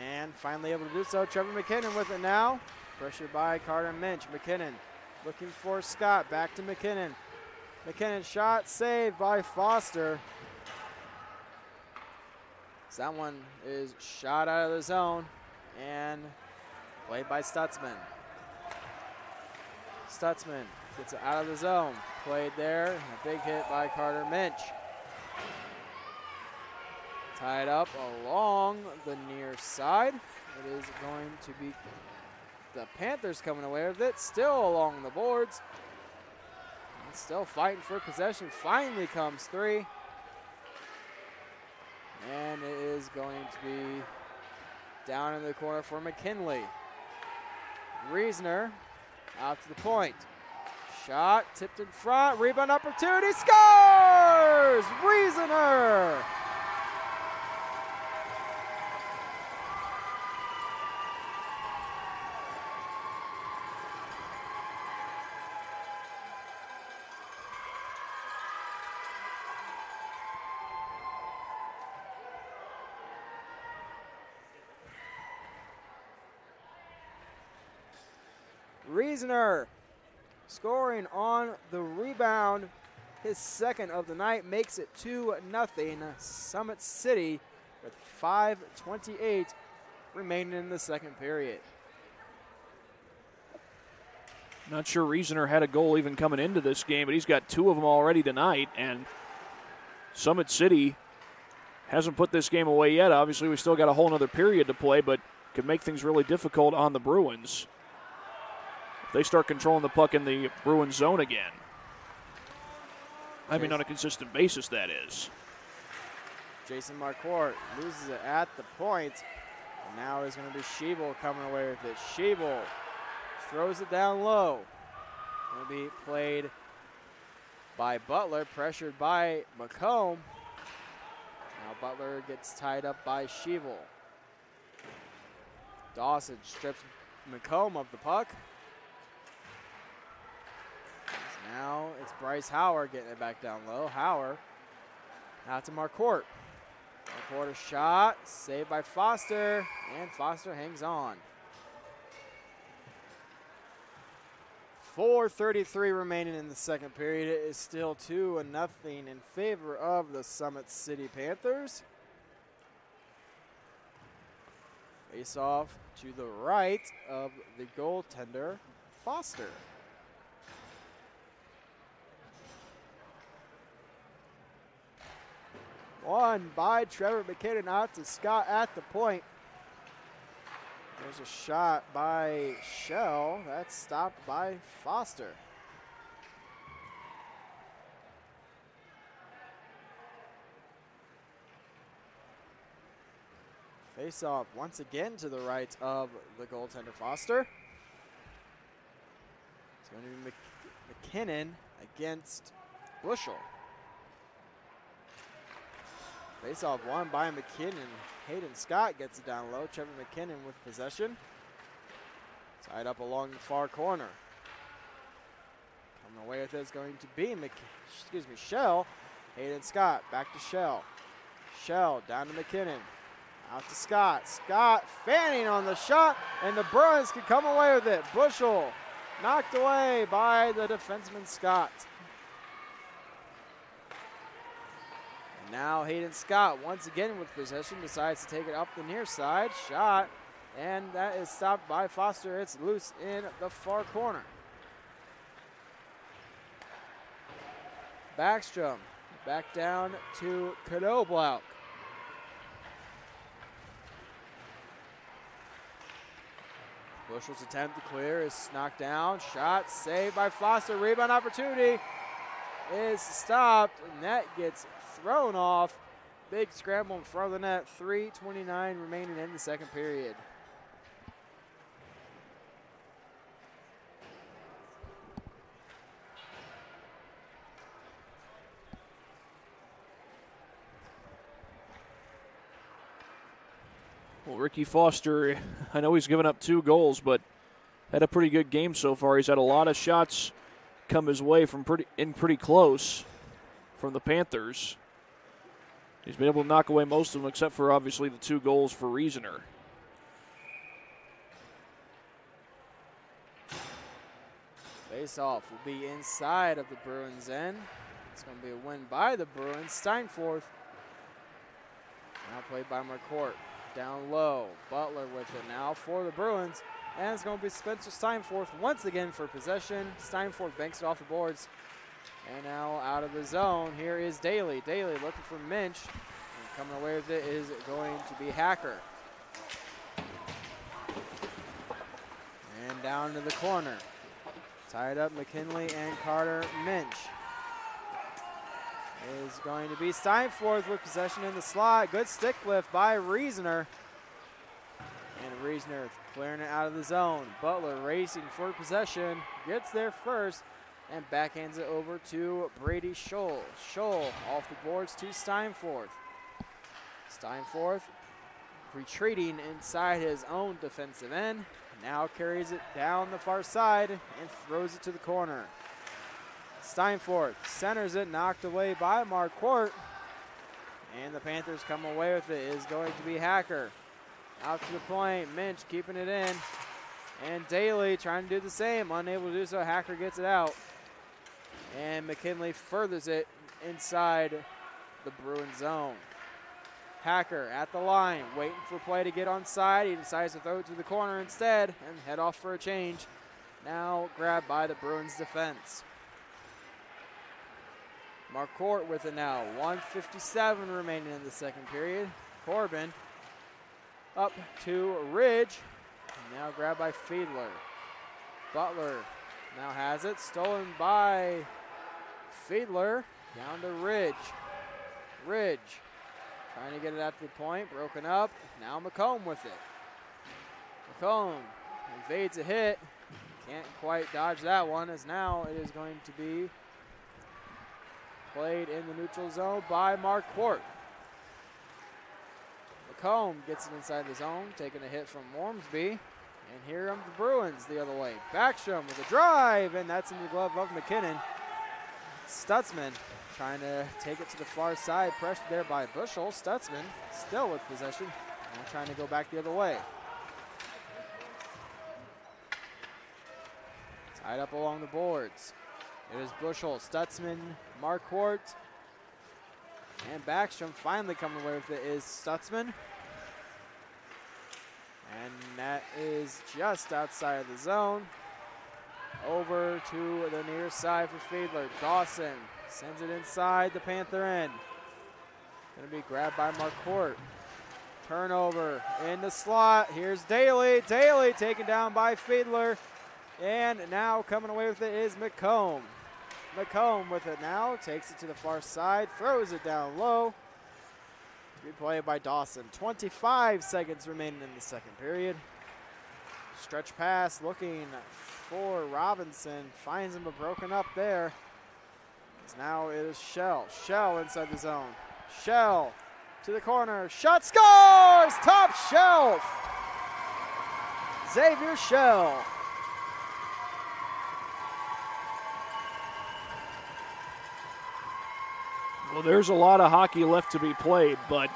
And finally able to do so. Trevor McKinnon with it now. Pressured by Carter Minch. McKinnon looking for Scott. Back to McKinnon. McKinnon shot saved by Foster. So that one is shot out of the zone and played by Stutzman. Stutzman gets it out of the zone. Played there. A big hit by Carter Minch. Tied up along the near side. It is going to be the Panthers coming away with it. Still along the boards. And still fighting for possession. Finally comes three. And it is going to be down in the corner for McKinley. Reisner out to the point. Shot tipped in front. Rebound opportunity. Scores! Reisner! Reisner scoring on the rebound. His second of the night makes it 2-0. Summit City with 5:28 remaining in the second period. Not sure Reisner had a goal even coming into this game, but he's got two of them already tonight. And Summit City hasn't put this game away yet. Obviously, we still got a whole other period to play, but could make things really difficult on the Bruins. They start controlling the puck in the Bruins zone again. I mean, on a consistent basis, that is. Jason Marquardt loses it at the point. And now it's going to be Schiebel coming away with it. Schiebel throws it down low. Going to be played by Butler, pressured by McComb. Now Butler gets tied up by Schiebel. Dawson strips McComb of the puck. Now it's Bryce Hauer getting it back down low. Hauer out to Marquardt. Marquardt a shot, saved by Foster, and Foster hangs on. 4:33 remaining in the second period. It is still 2-0 in favor of the Summit City Panthers. Face off to the right of the goaltender, Foster. Won by Trevor McKinnon out to Scott at the point. There's a shot by Shell. That's stopped by Foster. Face off once again to the right of the goaltender Foster. It's going to be McKinnon against Bushel. Face off won by McKinnon. Hayden Scott gets it down low. Trevor McKinnon with possession. Tied up along the far corner. Coming away with it is going to be Shell. Hayden Scott back to Shell. Shell down to McKinnon. Out to Scott. Scott fanning on the shot, and the Bruins can come away with it. Bushel knocked away by the defenseman Scott. Now Hayden Scott once again with possession decides to take it up the near side. Shot, and that is stopped by Foster. It's loose in the far corner. Backstrom back down to Knobloch. Bushel's attempt to clear is knocked down. Shot saved by Foster. Rebound opportunity is stopped. Net gets thrown off. Big scramble in front of the net. 3:29 remaining in the second period. Well, Ricky Foster, I know he's given up 2 goals, but had a pretty good game so far. He's had a lot of shots come his way from pretty close from the Panthers. He's been able to knock away most of them, except for obviously the 2 goals for Reasoner. Face-off will be inside of the Bruins' end. It's going to be a win by the Bruins. Steinforth now played by McCourt. Down low, Butler with it now for the Bruins, and it's going to be Spencer Steinforth once again for possession. Steinforth banks it off the boards, and now out of the zone, here is Daly. Daly looking for Minch, and coming away with it is going to be Hacker. And down to the corner. Tied up McKinley and Carter. Minch is going to be Steinforth with possession in the slot. Good stick lift by Reasoner. And Reasoner clearing it out of the zone. Butler racing for possession. Gets there first and backhands it over to Brady Scholl. Scholl off the boards to Steinforth. Steinforth retreating inside his own defensive end. Now carries it down the far side and throws it to the corner. Steinforth centers it, knocked away by Marquardt. And the Panthers come away with it. Is going to be Hacker. Out to the point, Minch keeping it in. And Daly trying to do the same, unable to do so. Hacker gets it out. And McKinley furthers it inside the Bruins zone. Hacker at the line, waiting for play to get onside. He decides to throw it to the corner instead and head off for a change. Now grabbed by the Bruins defense. Marquardt with it now. 1:57 remaining in the second period. Corbin up to Ridge. Now grabbed by Fiedler. Butler now has it. Stolen by Fiedler. Down to Ridge. Ridge trying to get it at the point. Broken up. Now McComb with it. McComb evades a hit. Can't quite dodge that one, as now it is going to be played in the neutral zone by Marquardt. McComb gets it inside the zone, taking a hit from Ormsby. And here come the Bruins the other way. Backstrom with a drive, and that's in the glove of McKinnon. Stutzman trying to take it to the far side, pressured there by Bushel. Stutzman still with possession, and trying to go back the other way. Tied up along the boards. It is Bushel, Stutzman, Marquardt, and Backstrom. Finally coming away with it is Stutzman. And that is just outside of the zone. Over to the near side for Fiedler. Dawson sends it inside the Panther end. Going to be grabbed by Marquardt. Turnover in the slot. Here's Daly. Daly taken down by Fiedler. And now coming away with it is McComb. McComb with it now. Takes it to the far side. Throws it down low. To be played by Dawson. 25 seconds remaining in the second period. Stretch pass looking for Robinson. Finds him but broken up there. Now it is Shell. Shell inside the zone. Shell to the corner. Shot scores! Top shelf! Xavier Shell. Well, there's a lot of hockey left to be played, but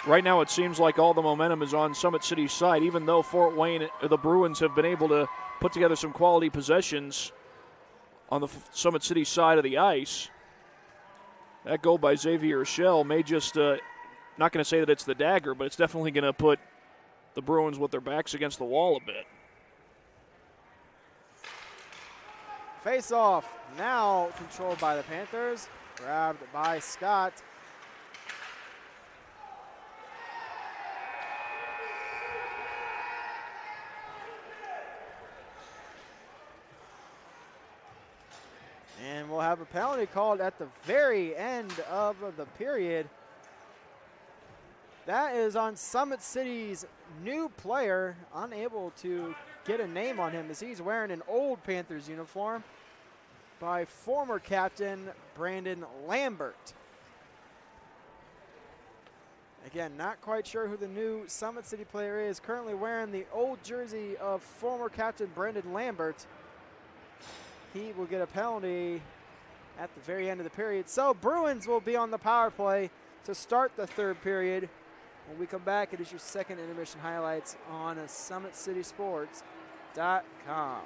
right now it seems like all the momentum is on Summit City's side, even though Fort Wayne, the Bruins, have been able to put together some quality possessions on the Summit City side of the ice. That goal by Xavier Shell may just, not going to say that it's the dagger, but it's definitely going to put the Bruins with their backs against the wall a bit. Face off now controlled by the Panthers. Grabbed by Scott. And we'll have a penalty called at the very end of the period. That is on Summit City's new player, unable to get a name on him as he's wearing an old Panthers uniform, by former captain Brandon Lambert. Again, not quite sure who the new Summit City player is. Currently wearing the old jersey of former captain Brandon Lambert. He will get a penalty at the very end of the period. So Bruins will be on the power play to start the third period. When we come back, it is your second intermission highlights on SummitCitySports.com.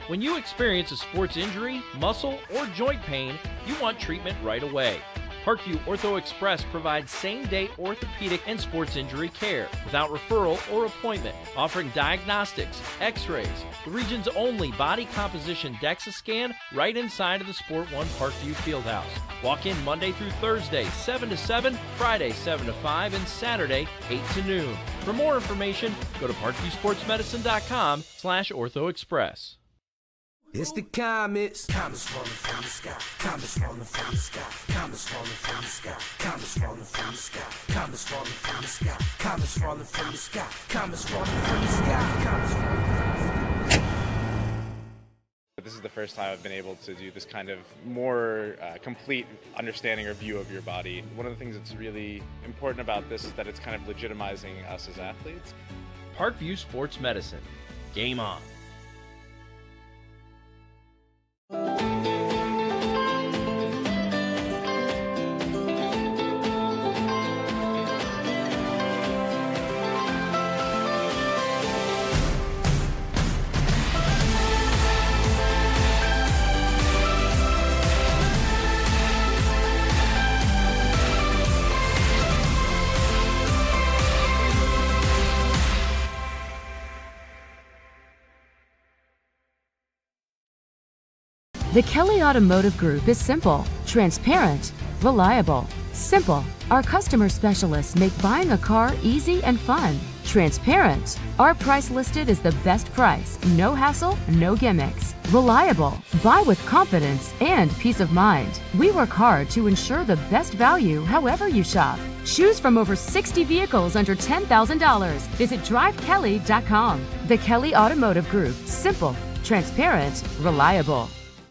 When you experience a sports injury, muscle, or joint pain, you want treatment right away. Parkview Ortho Express provides same-day orthopedic and sports injury care without referral or appointment, offering diagnostics, x-rays, the region's only body composition DEXA scan right inside of the Sport One Parkview Fieldhouse. Walk in Monday through Thursday, 7 to 7, Friday, 7 to 5, and Saturday, 8 to noon. For more information, go to parkviewsportsmedicine.com/orthoexpress. It's the comets. Comets falling from the sky. Comets falling from the sky. Comets falling from the sky. Comets falling from the sky. Comets falling from the sky. Comets falling from the sky. Comets falling from the sky. Comets falling from the sky. This is the first time I've been able to do this kind of more complete understanding or view of your body. One of the things that's really important about this is that it's kind of legitimizing us as athletes. Parkview Sports Medicine. Game on. The Kelly Automotive Group is simple, transparent, reliable. Simple. Our customer specialists make buying a car easy and fun. Transparent. Our price listed is the best price. No hassle, no gimmicks. Reliable. Buy with confidence and peace of mind. We work hard to ensure the best value however you shop. Choose from over 60 vehicles under $10,000. Visit drivekelly.com. The Kelly Automotive Group. Simple, transparent, reliable.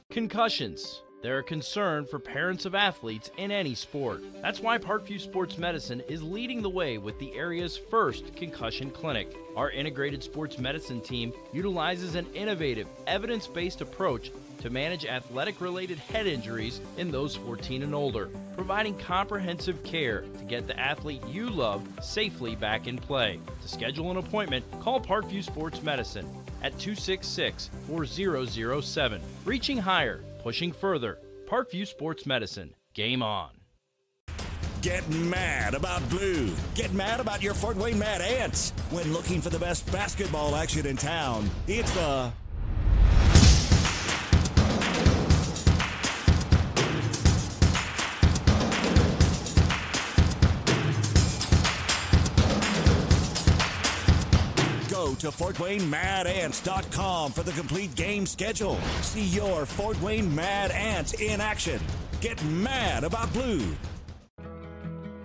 Concussions. They're a concern for parents of athletes in any sport. That's why Parkview Sports Medicine is leading the way with the area's first concussion clinic. Our integrated sports medicine team utilizes an innovative, evidence-based approach to manage athletic-related head injuries in those 14 and older, providing comprehensive care to get the athlete you love safely back in play. To schedule an appointment, call Parkview Sports Medicine at 266-4007. Reaching higher, pushing further. Parkview Sports Medicine. Game on. Get mad about blue. Get mad about your Fort Wayne Mad Ants. When looking for the best basketball action in town, it's the to FortWayneMadAnts.com for the complete game schedule. See your Fort Wayne Mad Ants in action. Get mad about blue.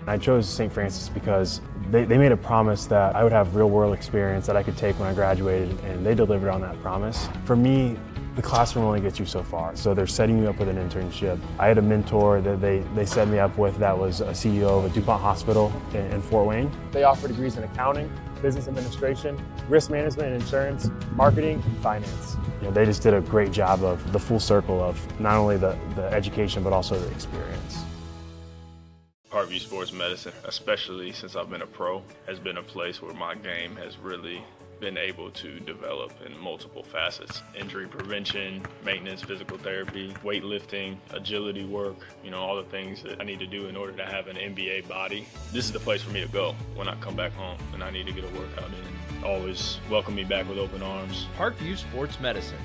I chose St. Francis because they made a promise that I would have real-world experience that I could take when I graduated, and they delivered on that promise. For me, the classroom only gets you so far, so they're setting you up with an internship. I had a mentor that they set me up with that was a CEO of a DuPont hospital in Fort Wayne. They offer degrees in accounting, business administration, risk management and insurance, marketing, and finance. You know, they just did a great job of the full circle of not only the education but also the experience. Parkview Sports Medicine, especially since I've been a pro, has been a place where my game has really been able to develop in multiple facets. Injury prevention, maintenance, physical therapy, weightlifting, agility work, all the things that I need to do in order to have an NBA body. This is the place for me to go when I come back home and I need to get a workout in. Always welcome me back with open arms. Parkview Sports Medicine.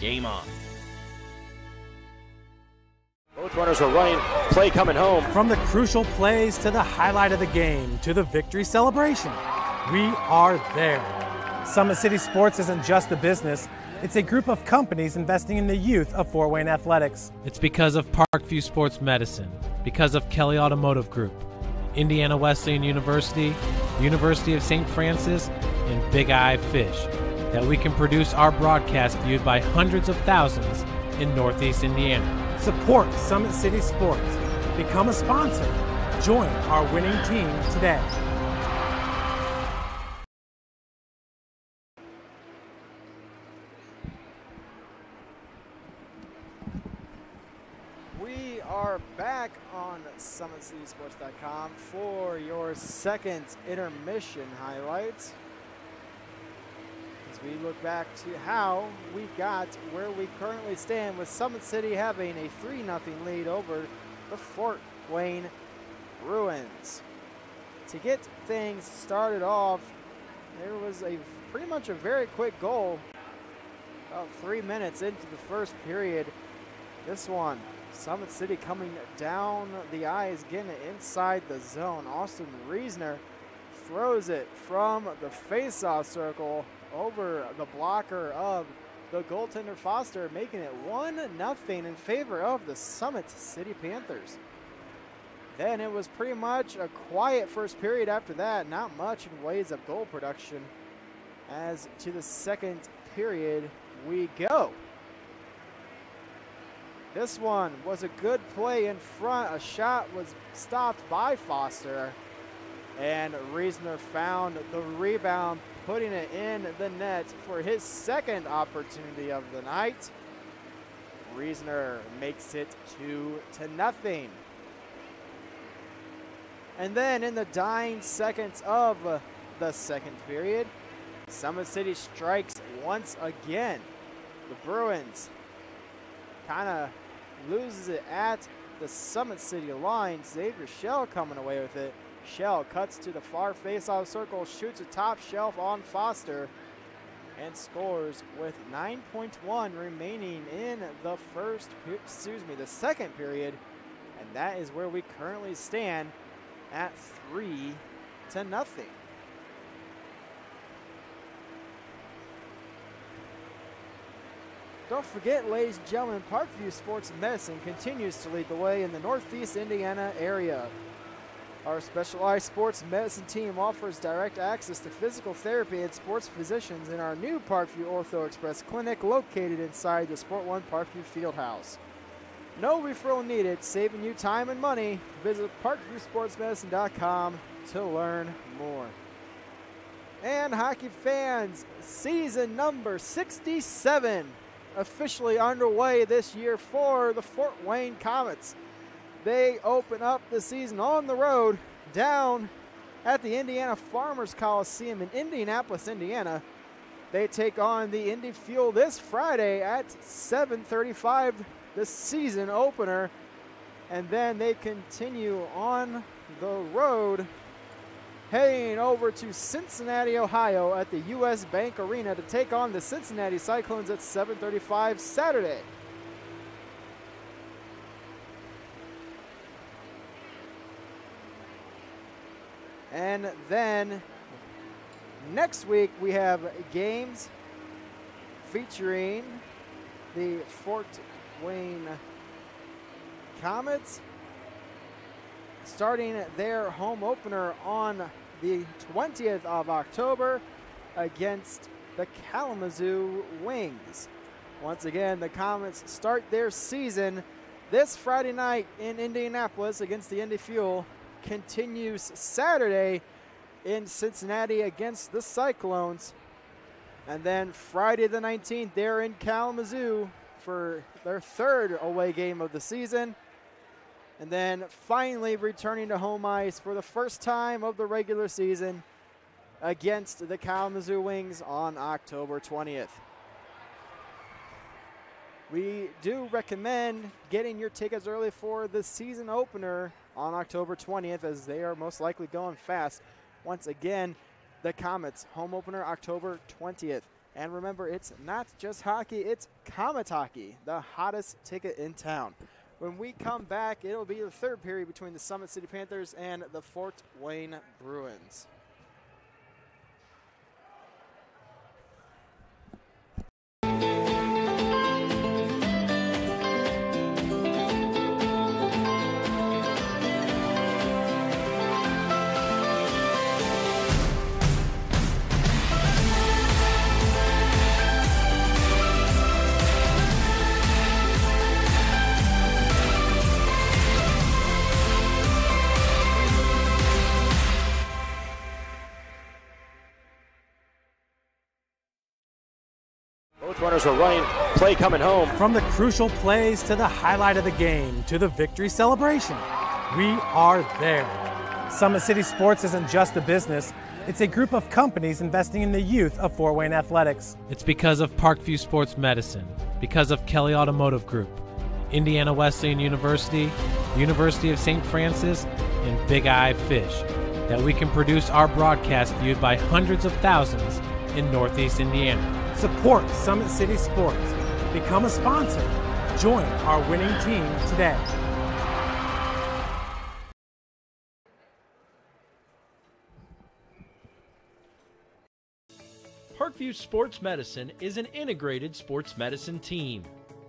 Game on. Both runners are running, play coming home. From the crucial plays to the highlight of the game to the victory celebration, we are there. Summit City Sports isn't just a business, it's a group of companies investing in the youth of Fort Wayne athletics. It's because of Parkview Sports Medicine, because of Kelly Automotive Group, Indiana Wesleyan University, University of St. Francis, and Big Eye Fish, that we can produce our broadcast viewed by hundreds of thousands in Northeast Indiana. Support Summit City Sports. Become a sponsor. Join our winning team today. We are back on SummitCitySports.com for your second intermission highlights. As we look back to how we got where we currently stand, with Summit City having a 3-0 lead over the Fort Wayne Bruins. To get things started off, there was pretty much a very quick goal about 3 minutes into the first period. This one, Summit City coming down the ice, getting it inside the zone. Austin Reisner throws it from the face-off circle over the blocker of the goaltender Foster, making it 1-0 in favor of the Summit City Panthers. Then it was pretty much a quiet first period after that, not much in ways of goal production. As to the second period we go. This one was a good play in front. A shot was stopped by Foster, and Reisner found the rebound, putting it in the net for his second opportunity of the night. Reisner makes it 2-0. And then in the dying seconds of the second period, Summit City strikes once again. The Bruins kind of loses it at the Summit City line. Xavier Shell coming away with it. Shell cuts to the far face-off circle, shoots a top shelf on Foster, and scores with 9.1 remaining in the second period. And that is where we currently stand at 3-0. Don't forget, ladies and gentlemen, Parkview Sports Medicine continues to lead the way in the Northeast Indiana area. Our specialized sports medicine team offers direct access to physical therapy and sports physicians in our new Parkview Ortho Express clinic located inside the Sport One Parkview Fieldhouse. No referral needed, saving you time and money. Visit ParkviewSportsMedicine.com to learn more. And hockey fans, season number 67 officially underway this year for the Fort Wayne Comets. They open up the season on the road down at the Indiana Farmers Coliseum in Indianapolis, Indiana. They take on the Indy Fuel this Friday at 7:35, the season opener. And then they continue on the road, heading over to Cincinnati, Ohio at the U.S. Bank Arena to take on the Cincinnati Cyclones at 7:35 Saturday. And then next week we have games featuring the Fort Wayne Comets starting their home opener on the 20th of October against the Kalamazoo Wings. Once again, the Comets start their season this Friday night in Indianapolis against the Indy Fuel, continues Saturday in Cincinnati against the Cyclones, and then Friday the 19th they're in Kalamazoo for their third away game of the season, and then finally returning to home ice for the first time of the regular season against the Kalamazoo Wings on October 20th. We do recommend getting your tickets early for the season opener on October 20th, as they are most likely going fast. Once again, the Comets home opener October 20th. And remember, it's not just hockey, it's Comet hockey, the hottest ticket in town. When we come back, it'll be the third period between the Summit City Panthers and the Fort Wayne Bruins. Runners are running, play coming home. From the crucial plays to the highlight of the game to the victory celebration, we are there. Summit City Sports isn't just a business, it's a group of companies investing in the youth of Fort Wayne athletics. It's because of Parkview Sports Medicine, because of Kelly Automotive Group, Indiana Wesleyan University, University of St. Francis, and Big Eye Fish, that we can produce our broadcast viewed by hundreds of thousands in Northeast Indiana. Support Summit City Sports. Become a sponsor. Join our winning team today. Parkview Sports Medicine is an integrated sports medicine team.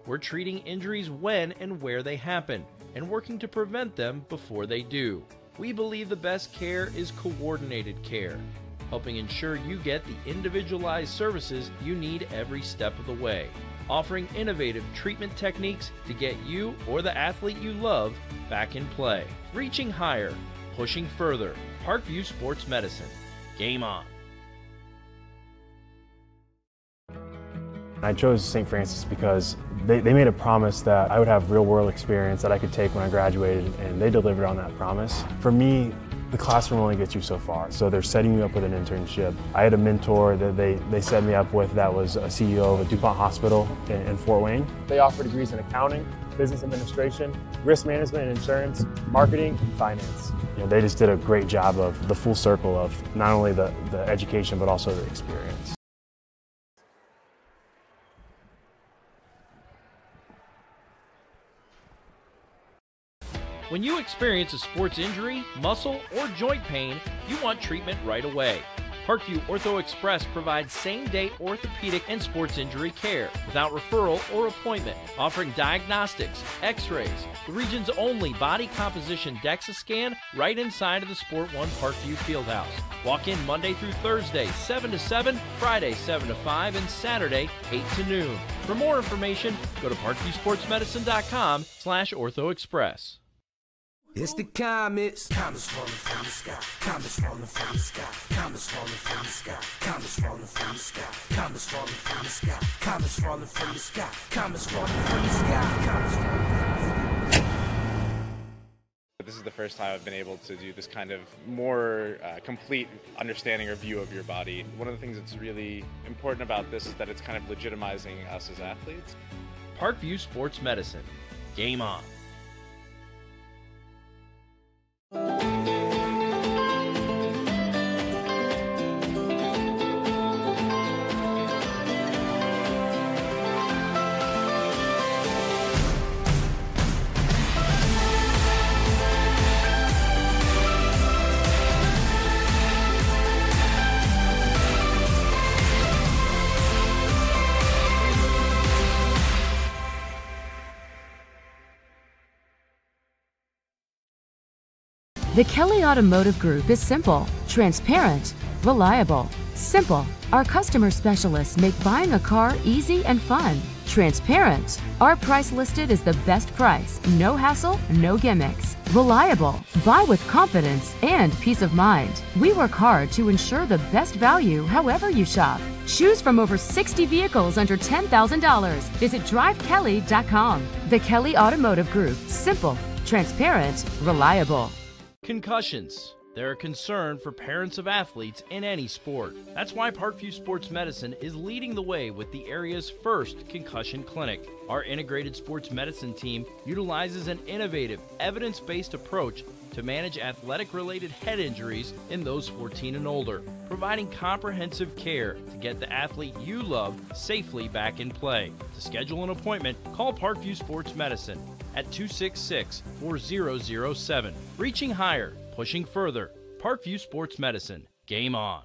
We're treating injuries when and where they happen and working to prevent them before they do. We believe the best care is coordinated care, helping ensure you get the individualized services you need every step of the way, offering innovative treatment techniques to get you or the athlete you love back in play. Reaching higher, pushing further. Parkview Sports Medicine. Game on. I chose St. Francis because they made a promise that I would have real-world experience that I could take when I graduated, and they delivered on that promise. For me, the classroom only gets you so far, so they're setting you up with an internship. I had a mentor that they set me up with that was a CEO of a DuPont hospital in Fort Wayne. They offer degrees in accounting, business administration, risk management and insurance, marketing, and finance. You know, they just did a great job of the full circle of not only the education, but also the experience. When you experience a sports injury, muscle, or joint pain, you want treatment right away. Parkview Ortho Express provides same-day orthopedic and sports injury care without referral or appointment, offering diagnostics, x-rays, the region's only body composition DEXA scan right inside of the Sport One Parkview Fieldhouse. Walk in Monday through Thursday, 7 to 7, Friday, 7 to 5, and Saturday, 8 to noon. For more information, go to parkviewsportsmedicine.com/orthoexpress. It's the Comets. Comets falling from the sky. Comets falling from the sky. Comets falling from the sky. Comets falling from the sky. Comets falling from the sky. Comets falling from the sky. Comets falling from the sky. Comets falling from the sky. This is the first time I've been able to do this kind of more complete understanding or view of your body. One of the things that's really important about this is that it's kind of legitimizing us as athletes. Parkview Sports Medicine. Game on. The Kelly Automotive Group is simple, transparent, reliable. Simple. Our customer specialists make buying a car easy and fun. Transparent. Our price listed is the best price. No hassle, no gimmicks. Reliable. Buy with confidence and peace of mind. We work hard to ensure the best value however you shop. Choose from over 60 vehicles under $10,000. Visit drivekelly.com. The Kelly Automotive Group. Simple, transparent, reliable. Concussions. They're a concern for parents of athletes in any sport. That's why Parkview Sports Medicine is leading the way with the area's first concussion clinic. Our integrated sports medicine team utilizes an innovative, evidence-based approach to manage athletic-related head injuries in those 14 and older, providing comprehensive care to get the athlete you love safely back in play. To schedule an appointment, call Parkview Sports Medicine at 266-4007. Reaching higher, pushing further. Parkview Sports Medicine. Game on.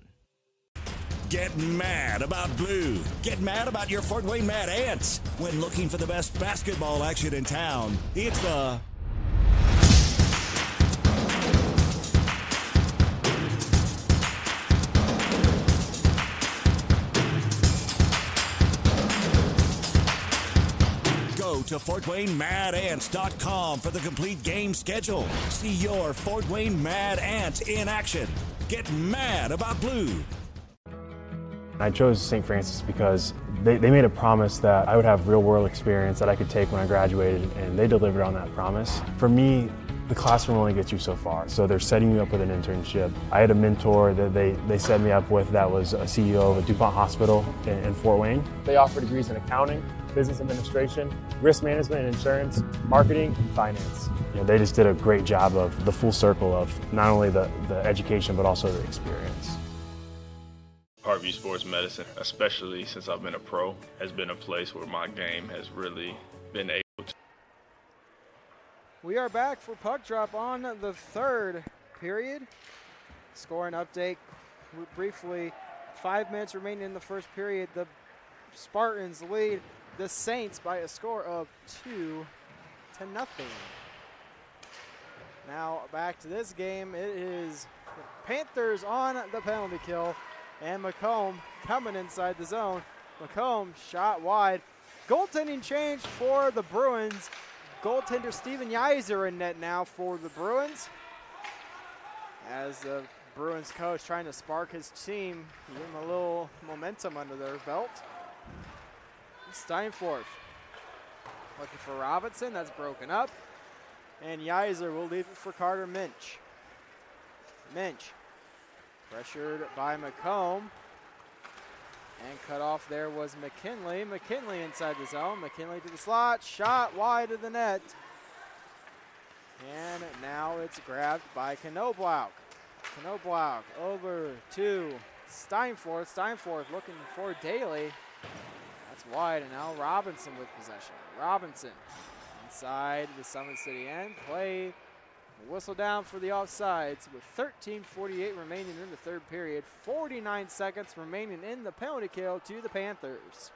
Get mad about blue. Get mad about your Fort Wayne Mad Ants. When looking for the best basketball action in town, it's the Go to FortWayneMadAnts.com for the complete game schedule. See your Fort Wayne Mad Ants in action. Get mad about blue. I chose St. Francis because they made a promise that I would have real-world experience that I could take when I graduated, and they delivered on that promise. For me, the classroom only gets you so far, so they're setting you up with an internship. I had a mentor that they set me up with that was a CEO of a DuPont hospital in Fort Wayne. They offer degrees in accounting, business administration, risk management and insurance, marketing, and finance. You know, they just did a great job of the full circle of not only the education, but also the experience. Parkview Sports Medicine, especially since I've been a pro, has been a place where my game has really been able to. We are back for puck drop on the third period. Scoring update briefly. 5 minutes remaining in the first period. The Spartans lead the Saints by a score of 2-0. Now back to this game. It is Panthers on the penalty kill. And McComb coming inside the zone. McComb shot wide. Goaltending change for the Bruins. Goaltender Steven Yeiser in net now for the Bruins. As the Bruins coach trying to spark his team, give them a little momentum under their belt. Steinforth looking for Robinson. That's broken up. And Yeiser will leave it for Carter Minch. Minch pressured by McComb. And cut off there was McKinley. McKinley inside the zone. McKinley to the slot. Shot wide of the net. And now it's grabbed by Knobloch. Knobloch over to Steinforth. Steinforth looking for Daly. That's wide, and now Robinson with possession. Robinson inside the Summit City end. Play whistle down for the offsides with 13:48 remaining in the third period. 49 seconds remaining in the penalty kill to the Panthers.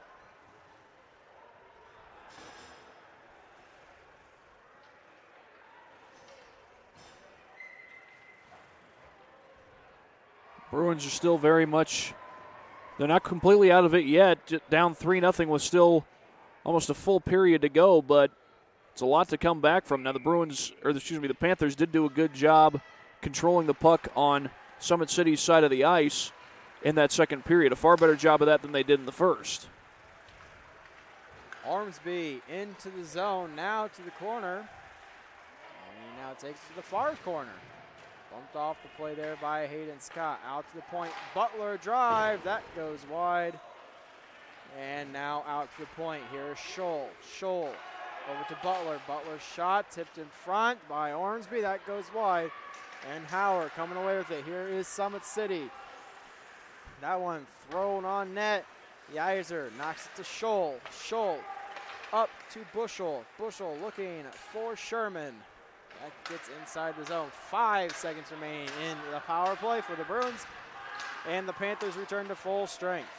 Bruins are still very much, they're not completely out of it yet. Down 3-0 with still almost a full period to go, but it's a lot to come back from. Now the the Panthers did do a good job controlling the puck on Summit City's side of the ice in that second period. A far better job of that than they did in the first. Ormsby into the zone, now to the corner. And he now takes it to the far corner. Bumped off the play there by Hayden Scott. Out to the point, Butler drive, that goes wide. And now out to the point, here's Scholl. Scholl over to Butler. Butler's shot tipped in front by Ormsby, that goes wide. And Howard coming away with it. Here is Summit City. That one thrown on net. Yeiser knocks it to Scholl. Scholl up to Bushel. Bushel looking for Sherman. That gets inside the zone. 5 seconds remaining in the power play for the Bruins. And the Panthers return to full strength.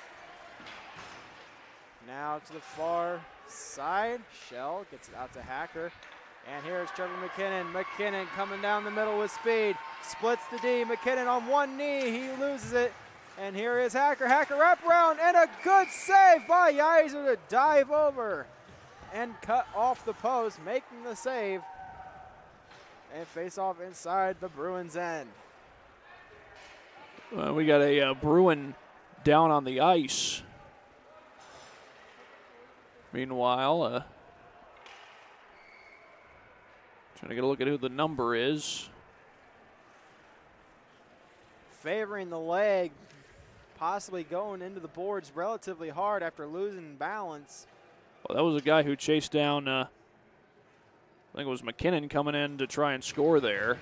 Now to the far side. Shell gets it out to Hacker. And here's Trevor McKinnon. McKinnon coming down the middle with speed. Splits the D. McKinnon on one knee. He loses it. And here is Hacker. Hacker wraparound and a good save by Yeiser to dive over and cut off the post, making the save. And face off inside the Bruins end. We got a Bruin down on the ice. Meanwhile, trying to get a look at who the number is. Favoring the leg, possibly going into the boards relatively hard after losing balance. Well, that was a guy who chased down, I think it was McKinnon coming in to try and score there.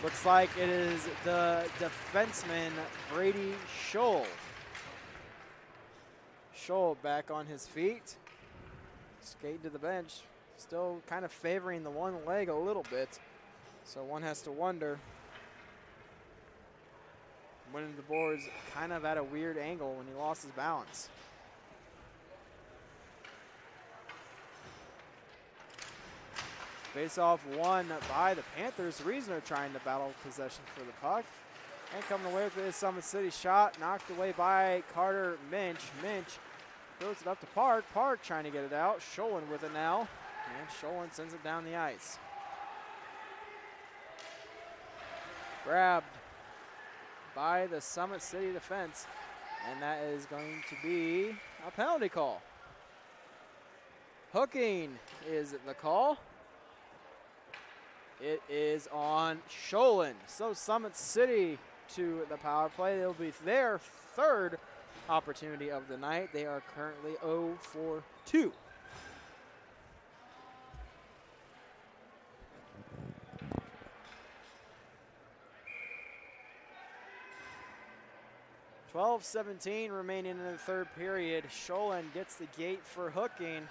Looks like it is the defenseman, Brady Scholl. Scholl back on his feet, skating to the bench, still kind of favoring the one leg a little bit. So one has to wonder. Winning the boards kind of at a weird angle when he lost his balance. Face-off won by the Panthers. Reasoner trying to battle possession for the puck. And coming away with it is Summit City shot. Knocked away by Carter Minch. Minch throws it up to Park. Park trying to get it out. Scholin with it now. And Scholin sends it down the ice. Grabbed by the Summit City defense. And that is going to be a penalty call. Hooking is the call. It is on Scholin. So Summit City to the power play. It'll be their third opportunity of the night. They are currently 0 for 2. (12:17) remaining in the third period. Scholin gets the gate for hooking. And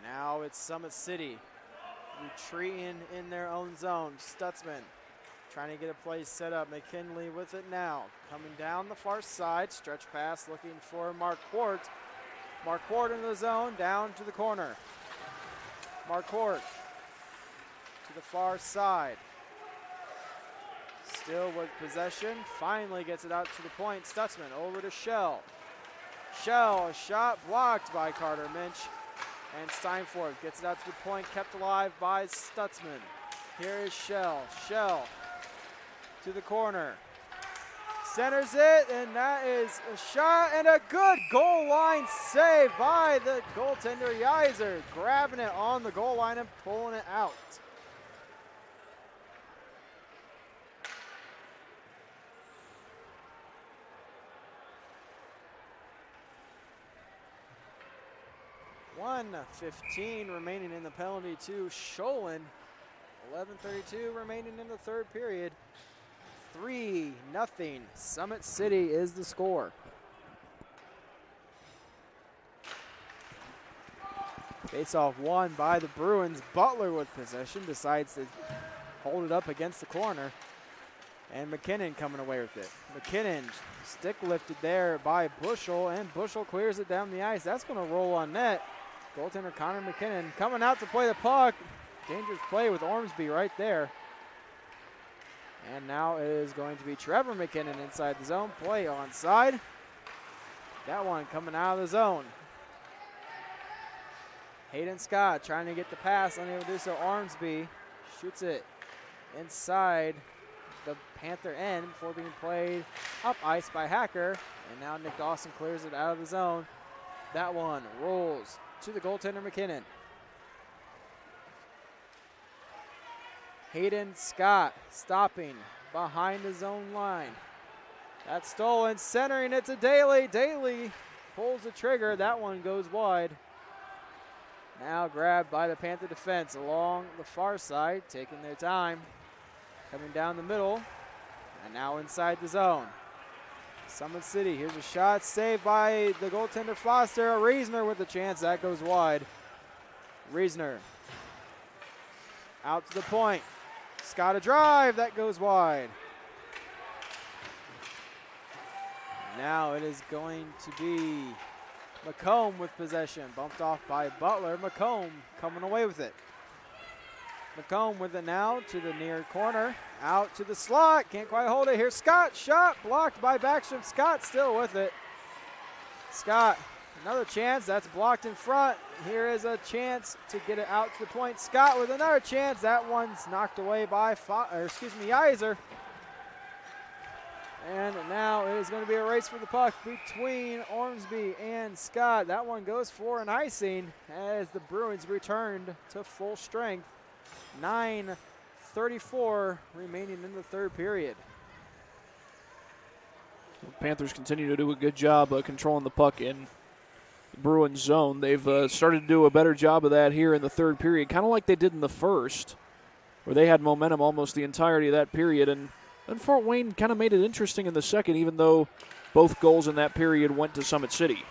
now it's Summit City retreating in their own zone. Stutzman trying to get a play set up. McKinley with it now. Coming down the far side. Stretch pass looking for Marquardt. Marquardt in the zone. Down to the corner. Marquardt to the far side. Still with possession. Finally gets it out to the point. Stutzman over to Shell. Shell, a shot blocked by Carter Minch. And Steinfort gets it out to the point, kept alive by Stutzman. Here is Shell. Shell to the corner. Centers it, and that is a shot and a good goal line save by the goaltender Yeiser. Grabbing it on the goal line and pulling it out. .15 remaining in the penalty to Scholin. 11:32 remaining in the third period. 3-0. Summit City is the score. Face-off won by the Bruins. Butler with possession decides to hold it up against the corner. And McKinnon coming away with it. McKinnon stick lifted there by Bushel, and Bushel clears it down the ice. That's going to roll on net. Goaltender Connor McKinnon coming out to play the puck. Dangerous play with Ormsby right there. And now it is going to be Trevor McKinnon inside the zone. Play onside. That one coming out of the zone. Hayden Scott trying to get the pass, unable to do so. Ormsby shoots it inside the Panther end before being played up ice by Hacker. And now Nick Dawson clears it out of the zone. That one rolls to the goaltender McKinnon. Hayden Scott stopping behind the zone line. That's stolen, centering it to Daly. Daly pulls the trigger. That one goes wide. Now grabbed by the Panther defense along the far side, taking their time. Coming down the middle, and now inside the zone. Summit City, here's a shot, saved by the goaltender Foster. Reasoner with a chance, that goes wide. Reasoner out to the point. Scott a drive, that goes wide. Now it is going to be McComb with possession. Bumped off by Butler. McComb coming away with it. McComb with it now to the near corner. Out to the slot. Can't quite hold it. Here's Scott. Shot blocked by Backstrom. Scott still with it. Scott, another chance. That's blocked in front. Here is a chance to get it out to the point. Scott with another chance. That one's knocked away by Yeiser. And now it is going to be a race for the puck between Ormsby and Scott. That one goes for an icing as the Bruins returned to full strength. 9:34 remaining in the third period. The Panthers continue to do a good job controlling the puck in the Bruins zone. They've started to do a better job of that here in the third period, kind of like they did in the first, where they had momentum almost the entirety of that period. And Fort Wayne kind of made it interesting in the second, even though both goals in that period went to Summit City.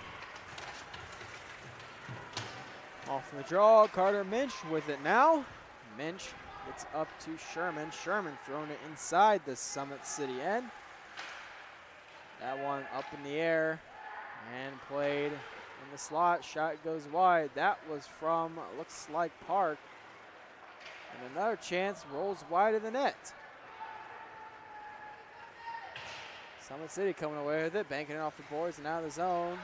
Off the draw, Carter Minch with it now. Minch gets up to Sherman. Sherman throwing it inside the Summit City end. That one up in the air and played in the slot. Shot goes wide. That was from, looks like Park. And another chance rolls wide of the net. Summit City coming away with it, banking it off the boards and out of the zone.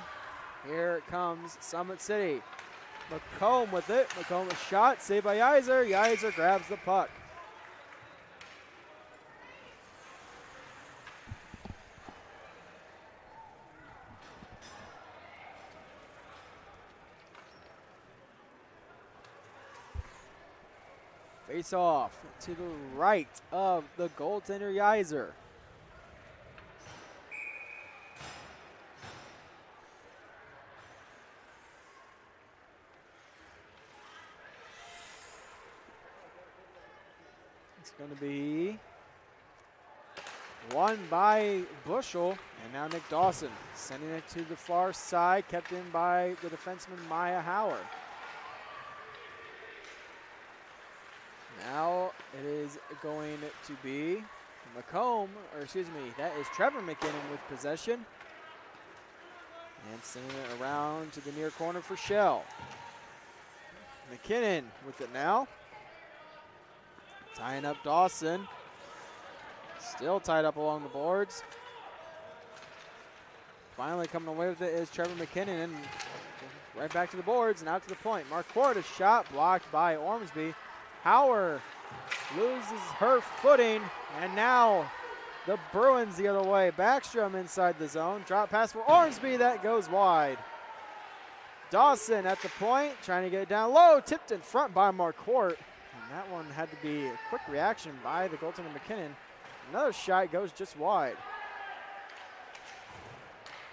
Here it comes, Summit City. McComb with it. McComb a shot, saved by Yeiser. Yeiser grabs the puck. Face off to the right of the goaltender Yeiser. It's going to be won by Bushel, and now Nick Dawson sending it to the far side, kept in by the defenseman Maya Howard. Now it is going to be McComb, or excuse me, that is Trevor McKinnon with possession. And sending it around to the near corner for Shell. McKinnon with it now. Tying up Dawson. Still tied up along the boards. Finally coming away with it is Trevor McKinnon, and right back to the boards and out to the point. Marquardt, a shot blocked by Ormsby. Hauer loses her footing, and now the Bruins the other way. Backstrom inside the zone. Drop pass for Ormsby. That goes wide. Dawson at the point, trying to get it down low. Tipped in front by Marquardt. And that one had to be a quick reaction by the goaltender McKinnon. Another shot goes just wide.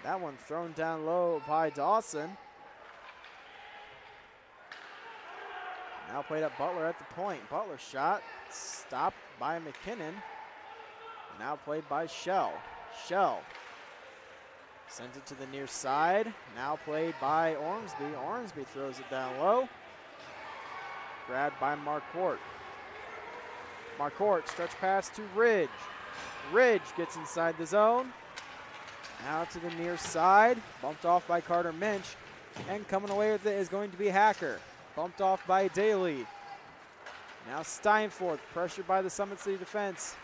That one thrown down low by Dawson. Now played up Butler at the point. Butler shot stopped by McKinnon. Now played by Shell. Shell sends it to the near side. Now played by Ormsby. Ormsby throws it down low. Grabbed by Marquardt. Marquardt stretch pass to Ridge. Ridge gets inside the zone. Now to the near side. Bumped off by Carter Minch. And coming away with it is going to be Hacker. Bumped off by Daly. Now Steinforth, pressured by the Summit City defense.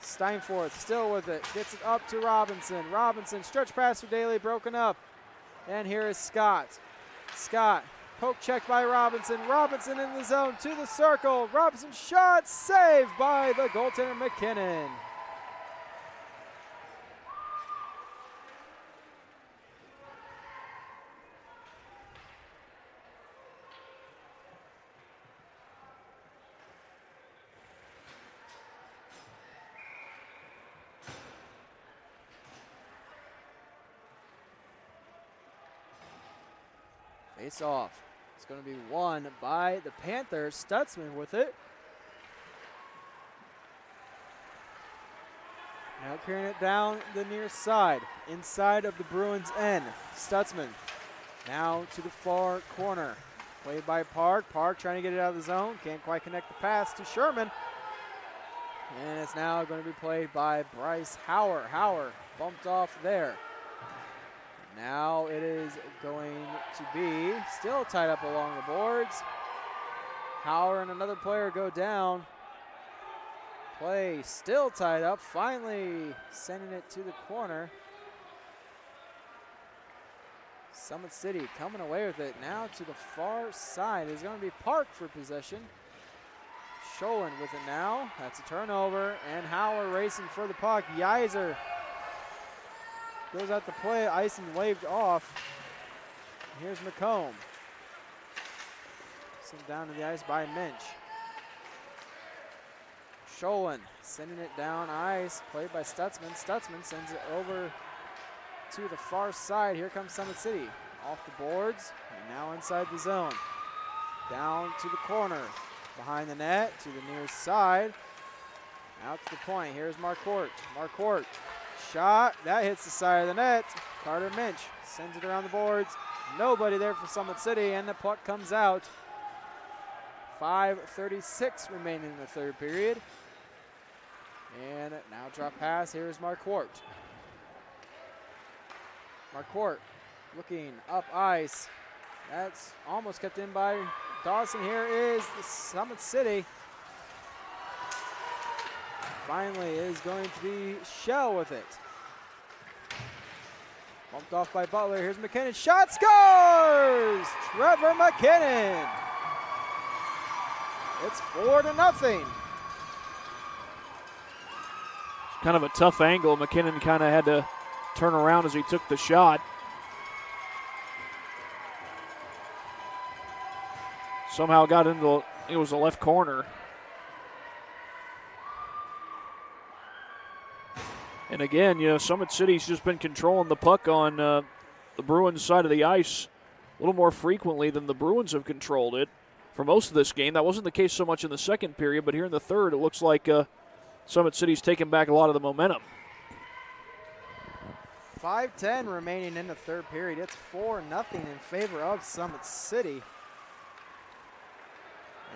Steinforth still with it, gets it up to Robinson. Robinson, stretch pass for Daly, broken up. And here is Scott. Scott, poke check by Robinson. Robinson in the zone to the circle. Robinson shot, saved by the goaltender McKinnon. Face off. It's going to be won by the Panthers. Stutzman with it. Now carrying it down the near side, inside of the Bruins' end. Stutzman now to the far corner. Played by Park. Park trying to get it out of the zone. Can't quite connect the pass to Sherman. And it's now going to be played by Bryce Hauer. Hauer bumped off there. Now it is going to be still tied up along the boards. Howard and another player go down. Play still tied up, finally sending it to the corner. Summit City coming away with it now to the far side. It's going to be Park for possession. Schoen with it now. That's a turnover, and Howard racing for the puck. Yeiser goes out the play. Icing waved off. Here's McComb. Sent down to the ice by Minch. Schoen sending it down ice. Played by Stutzman. Stutzman sends it over to the far side. Here comes Summit City. Off the boards, and now inside the zone. Down to the corner. Behind the net to the near side. Out to the point. Here's Marquardt. Marquardt. Shot. That hits the side of the net. Carter Minch sends it around the boards. Nobody there for Summit City, and the puck comes out. 5:36 remaining in the third period. And now drop pass. Here's Marquardt. Marquardt looking up ice. That's almost kept in by Dawson. Here is the Summit City. Finally is going to be Shell with it. Bumped off by Butler. Here's McKinnon. Shot, scores! Trevor McKinnon. It's 4-0. Kind of a tough angle. McKinnon kind of had to turn around as he took the shot. Somehow got into, it was the left corner. And again, you know, Summit City's just been controlling the puck on the Bruins side of the ice a little more frequently than the Bruins have controlled it for most of this game. That wasn't the case so much in the second period, but here in the third, it looks like Summit City's taken back a lot of the momentum. 5:10 remaining in the third period. It's 4-0 in favor of Summit City.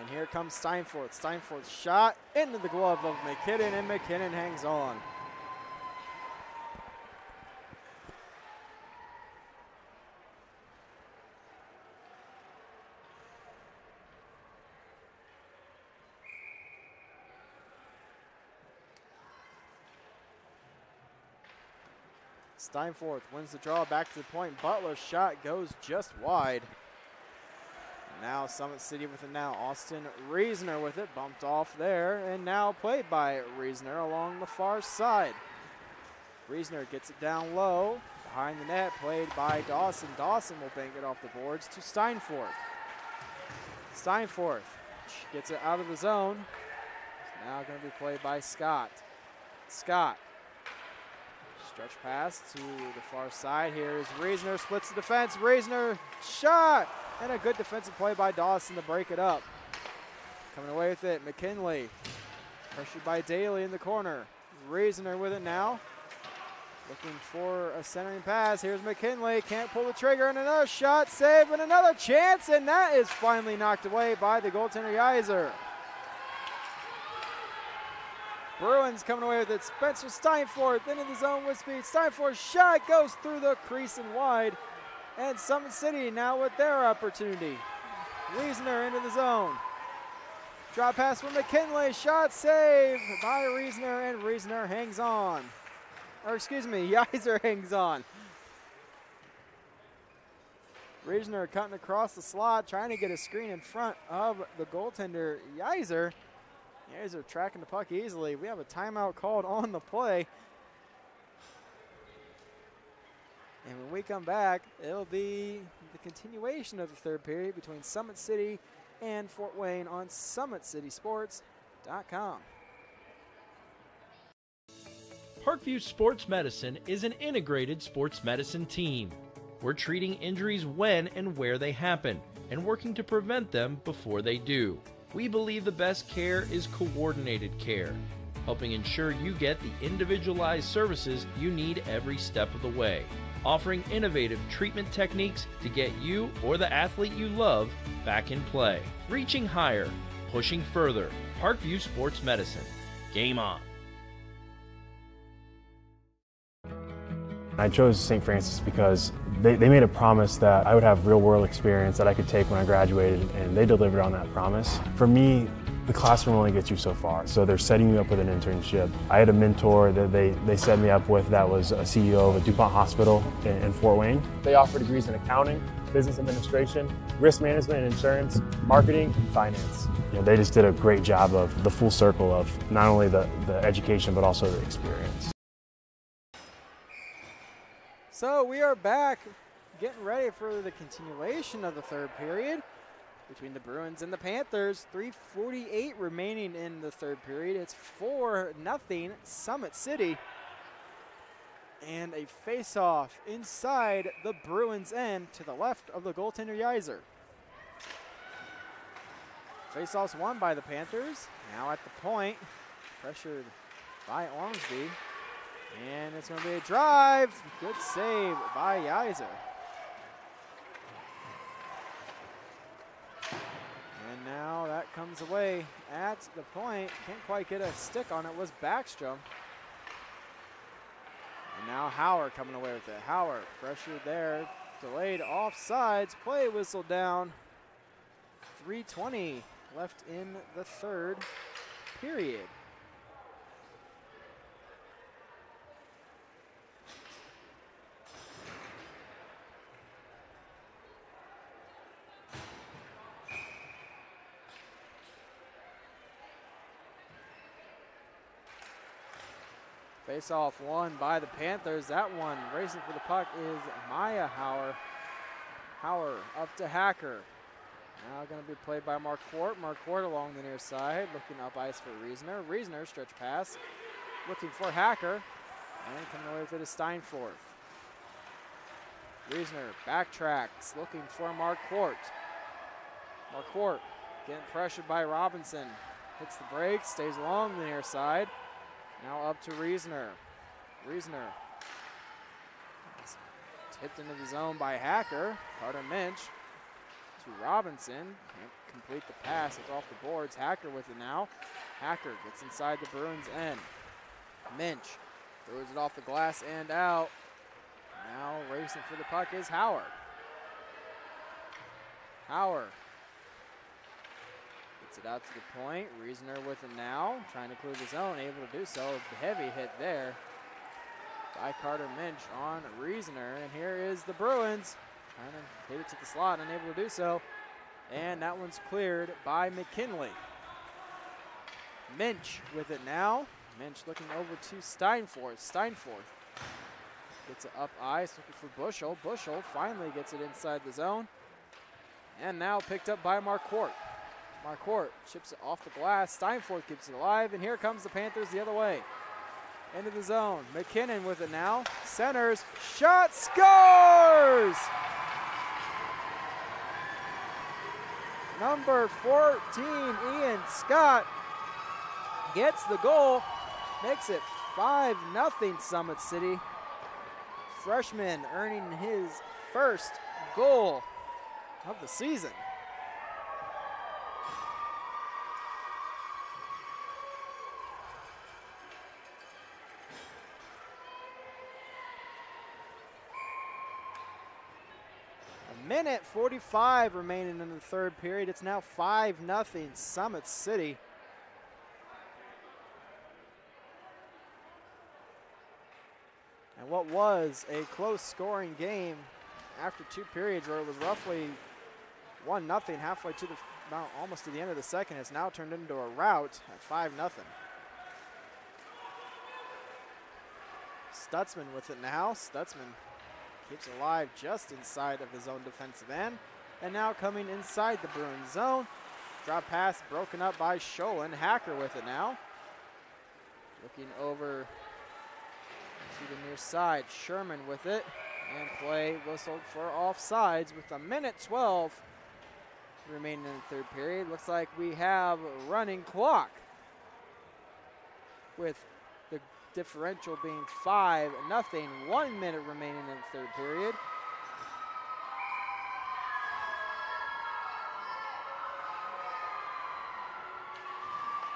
And here comes Steinfort. Steinfort's shot into the glove of McKinnon, and McKinnon hangs on. Steinforth wins the draw back to the point. Butler's shot goes just wide. Now Summit City with it now. Austin Reisner with it, bumped off there, and now played by Reisner along the far side. Reisner gets it down low, behind the net, played by Dawson. Dawson will bank it off the boards to Steinforth. Steinforth gets it out of the zone. It's now going to be played by Scott. Scott. Stretch pass to the far side. Here is Reisner, splits the defense. Reisner, shot! And a good defensive play by Dawson to break it up. Coming away with it, McKinley. Pressured by Daly in the corner. Reisner with it now. Looking for a centering pass. Here's McKinley, can't pull the trigger, and another shot, save, and another chance, and that is finally knocked away by the goaltender Yeiser. Bruins coming away with it. Spencer Steinforth into the zone with speed. Steinforth's shot goes through the crease and wide. And Summit City now with their opportunity. Reisner into the zone. Drop pass from McKinley. Shot saved by Reisner, and Reisner hangs on. Or excuse me, Yeiser hangs on. Reisner cutting across the slot, trying to get a screen in front of the goaltender Yeiser. Yeiser tracking the puck easily. We have a timeout called on the play. And when we come back, it'll be the continuation of the third period between Summit City and Fort Wayne on SummitCitySports.com. Parkview Sports Medicine is an integrated sports medicine team. We're treating injuries when and where they happen and working to prevent them before they do. We believe the best care is coordinated care, helping ensure you get the individualized services you need every step of the way, offering innovative treatment techniques to get you or the athlete you love back in play. Reaching higher, pushing further. Parkview Sports Medicine. Game on. I chose St. Francis because they made a promise that I would have real-world experience that I could take when I graduated, and they delivered on that promise. For me, the classroom only gets you so far, so they're setting you up with an internship. I had a mentor that they set me up with that was a CEO of a DuPont hospital in Fort Wayne. They offer degrees in accounting, business administration, risk management and insurance, marketing, and finance. You know, they just did a great job of the full circle of not only the education, but also the experience. So we are back getting ready for the continuation of the third period between the Bruins and the Panthers. 3:48 remaining in the third period. It's 4-0 Summit City. And a face-off inside the Bruins' end to the left of the goaltender Yeiser. Face-off's won by the Panthers. Now at the point, pressured by Ormsby. And it's going to be a drive. Good save by Yeiser. And now that comes away at the point. Can't quite get a stick on it, was Backstrom. And now Howard coming away with it. Howard pressured there, delayed offsides, play whistle down. 3:20 left in the third period. Face-off won by the Panthers. That one racing for the puck is Maya Hauer. Hauer up to Hacker. Now going to be played by Marquardt. Marquardt along the near side, looking up ice for Reasoner. Reasoner stretch pass, looking for Hacker, and coming away with it is Steinforth. Reasoner backtracks, looking for Marquardt. Marquardt getting pressured by Robinson. Hits the brakes, stays along the near side. Now up to Reasoner. Reasoner tipped into the zone by Hacker. Carter Minch to Robinson. Can't complete the pass. It's off the boards. Hacker with it now. Hacker gets inside the Bruins' end. Minch throws it off the glass and out. Now racing for the puck is Howard. Howard gets it out to the point. Reasoner with it now. Trying to clear the zone. Able to do so. The heavy hit there by Carter Minch on Reasoner. And here is the Bruins. Trying to hit it to the slot, unable to do so. And that one's cleared by McKinley. Minch with it now. Minch looking over to Steinforth. Steinforth gets it up ice, looking for Bushel. Bushel finally gets it inside the zone. And now picked up by Marquardt. Marquardt chips it off the glass. Steinforth keeps it alive, and here comes the Panthers the other way. Into the zone. McKinnon with it now. Centers. Shot. Scores! Number 14, Ian Scott, gets the goal. Makes it 5-0 Summit City. Freshman earning his first goal of the season. Minute 45 remaining in the third period. It's now 5-0 Summit City. And what was a close scoring game after two periods where it was roughly 1-0 halfway to the almost to the end of the second, has now turned into a rout at 5-0. Stutzman with it now. Stutzman keeps it alive just inside of his own defensive end. And now coming inside the Bruins zone. Drop pass broken up by Scholin. Hacker with it now. Looking over to the near side. Sherman with it. And play whistled for offsides with a minute 12 remaining in the third period. Looks like we have a running clock with the differential being 5-0. 1 minute remaining in the third period.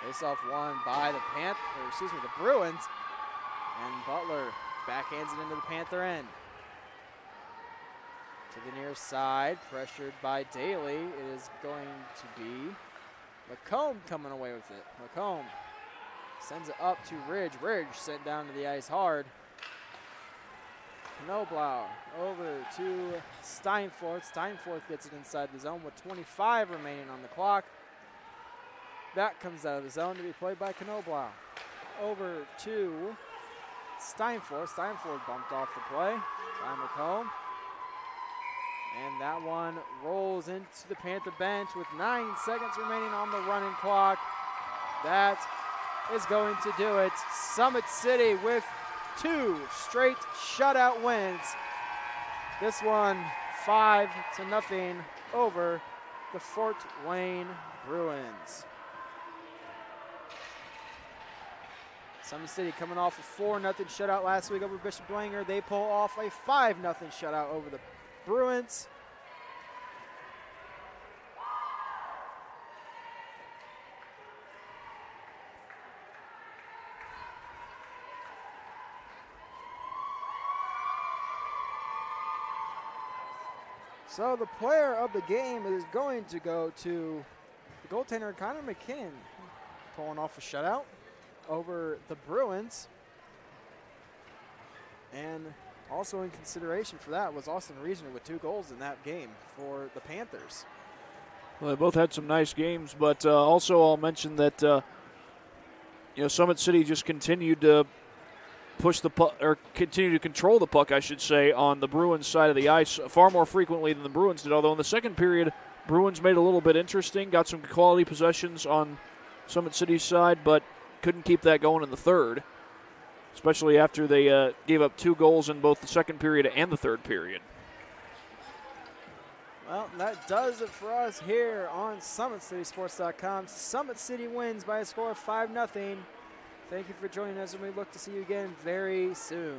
Face-off won by the Bruins. And Butler backhands it into the Panther end. To the near side, pressured by Daly. It is going to be McComb coming away with it. McComb sends it up to Ridge. Ridge sent down to the ice hard. Knoblau over to Steinforth. Steinforth gets it inside the zone with 25 remaining on the clock. That comes out of the zone to be played by Knoblau. Over to Steinforth. Steinforth bumped off the play by McComb. And that one rolls into the Panther bench with 9 seconds remaining on the running clock. That is going to do it. Summit City with 2 straight shutout wins. This one 5-0 over the Fort Wayne Bruins. Summit City coming off a 4-0 shutout last week over Bishop Dwenger. They pull off a 5-0 shutout over the Bruins. So the player of the game is going to go to the goaltender Connor McKinnon, pulling off a shutout over the Bruins. And also in consideration for that was Austin Reasoner with 2 goals in that game for the Panthers. Well, they both had some nice games, but also I'll mention that Summit City just continued to push the puck, or continue to control the puck, I should say, on the Bruins side of the ice far more frequently than the Bruins did. Although in the second period, Bruins made it a little bit interesting, got some quality possessions on Summit City's side, but couldn't keep that going in the third, especially after they gave up 2 goals in both the second period and the third period. Well, that does it for us here on SummitCitySports.com. Summit City wins by a score of 5-0. Thank you for joining us, and we look to see you again very soon.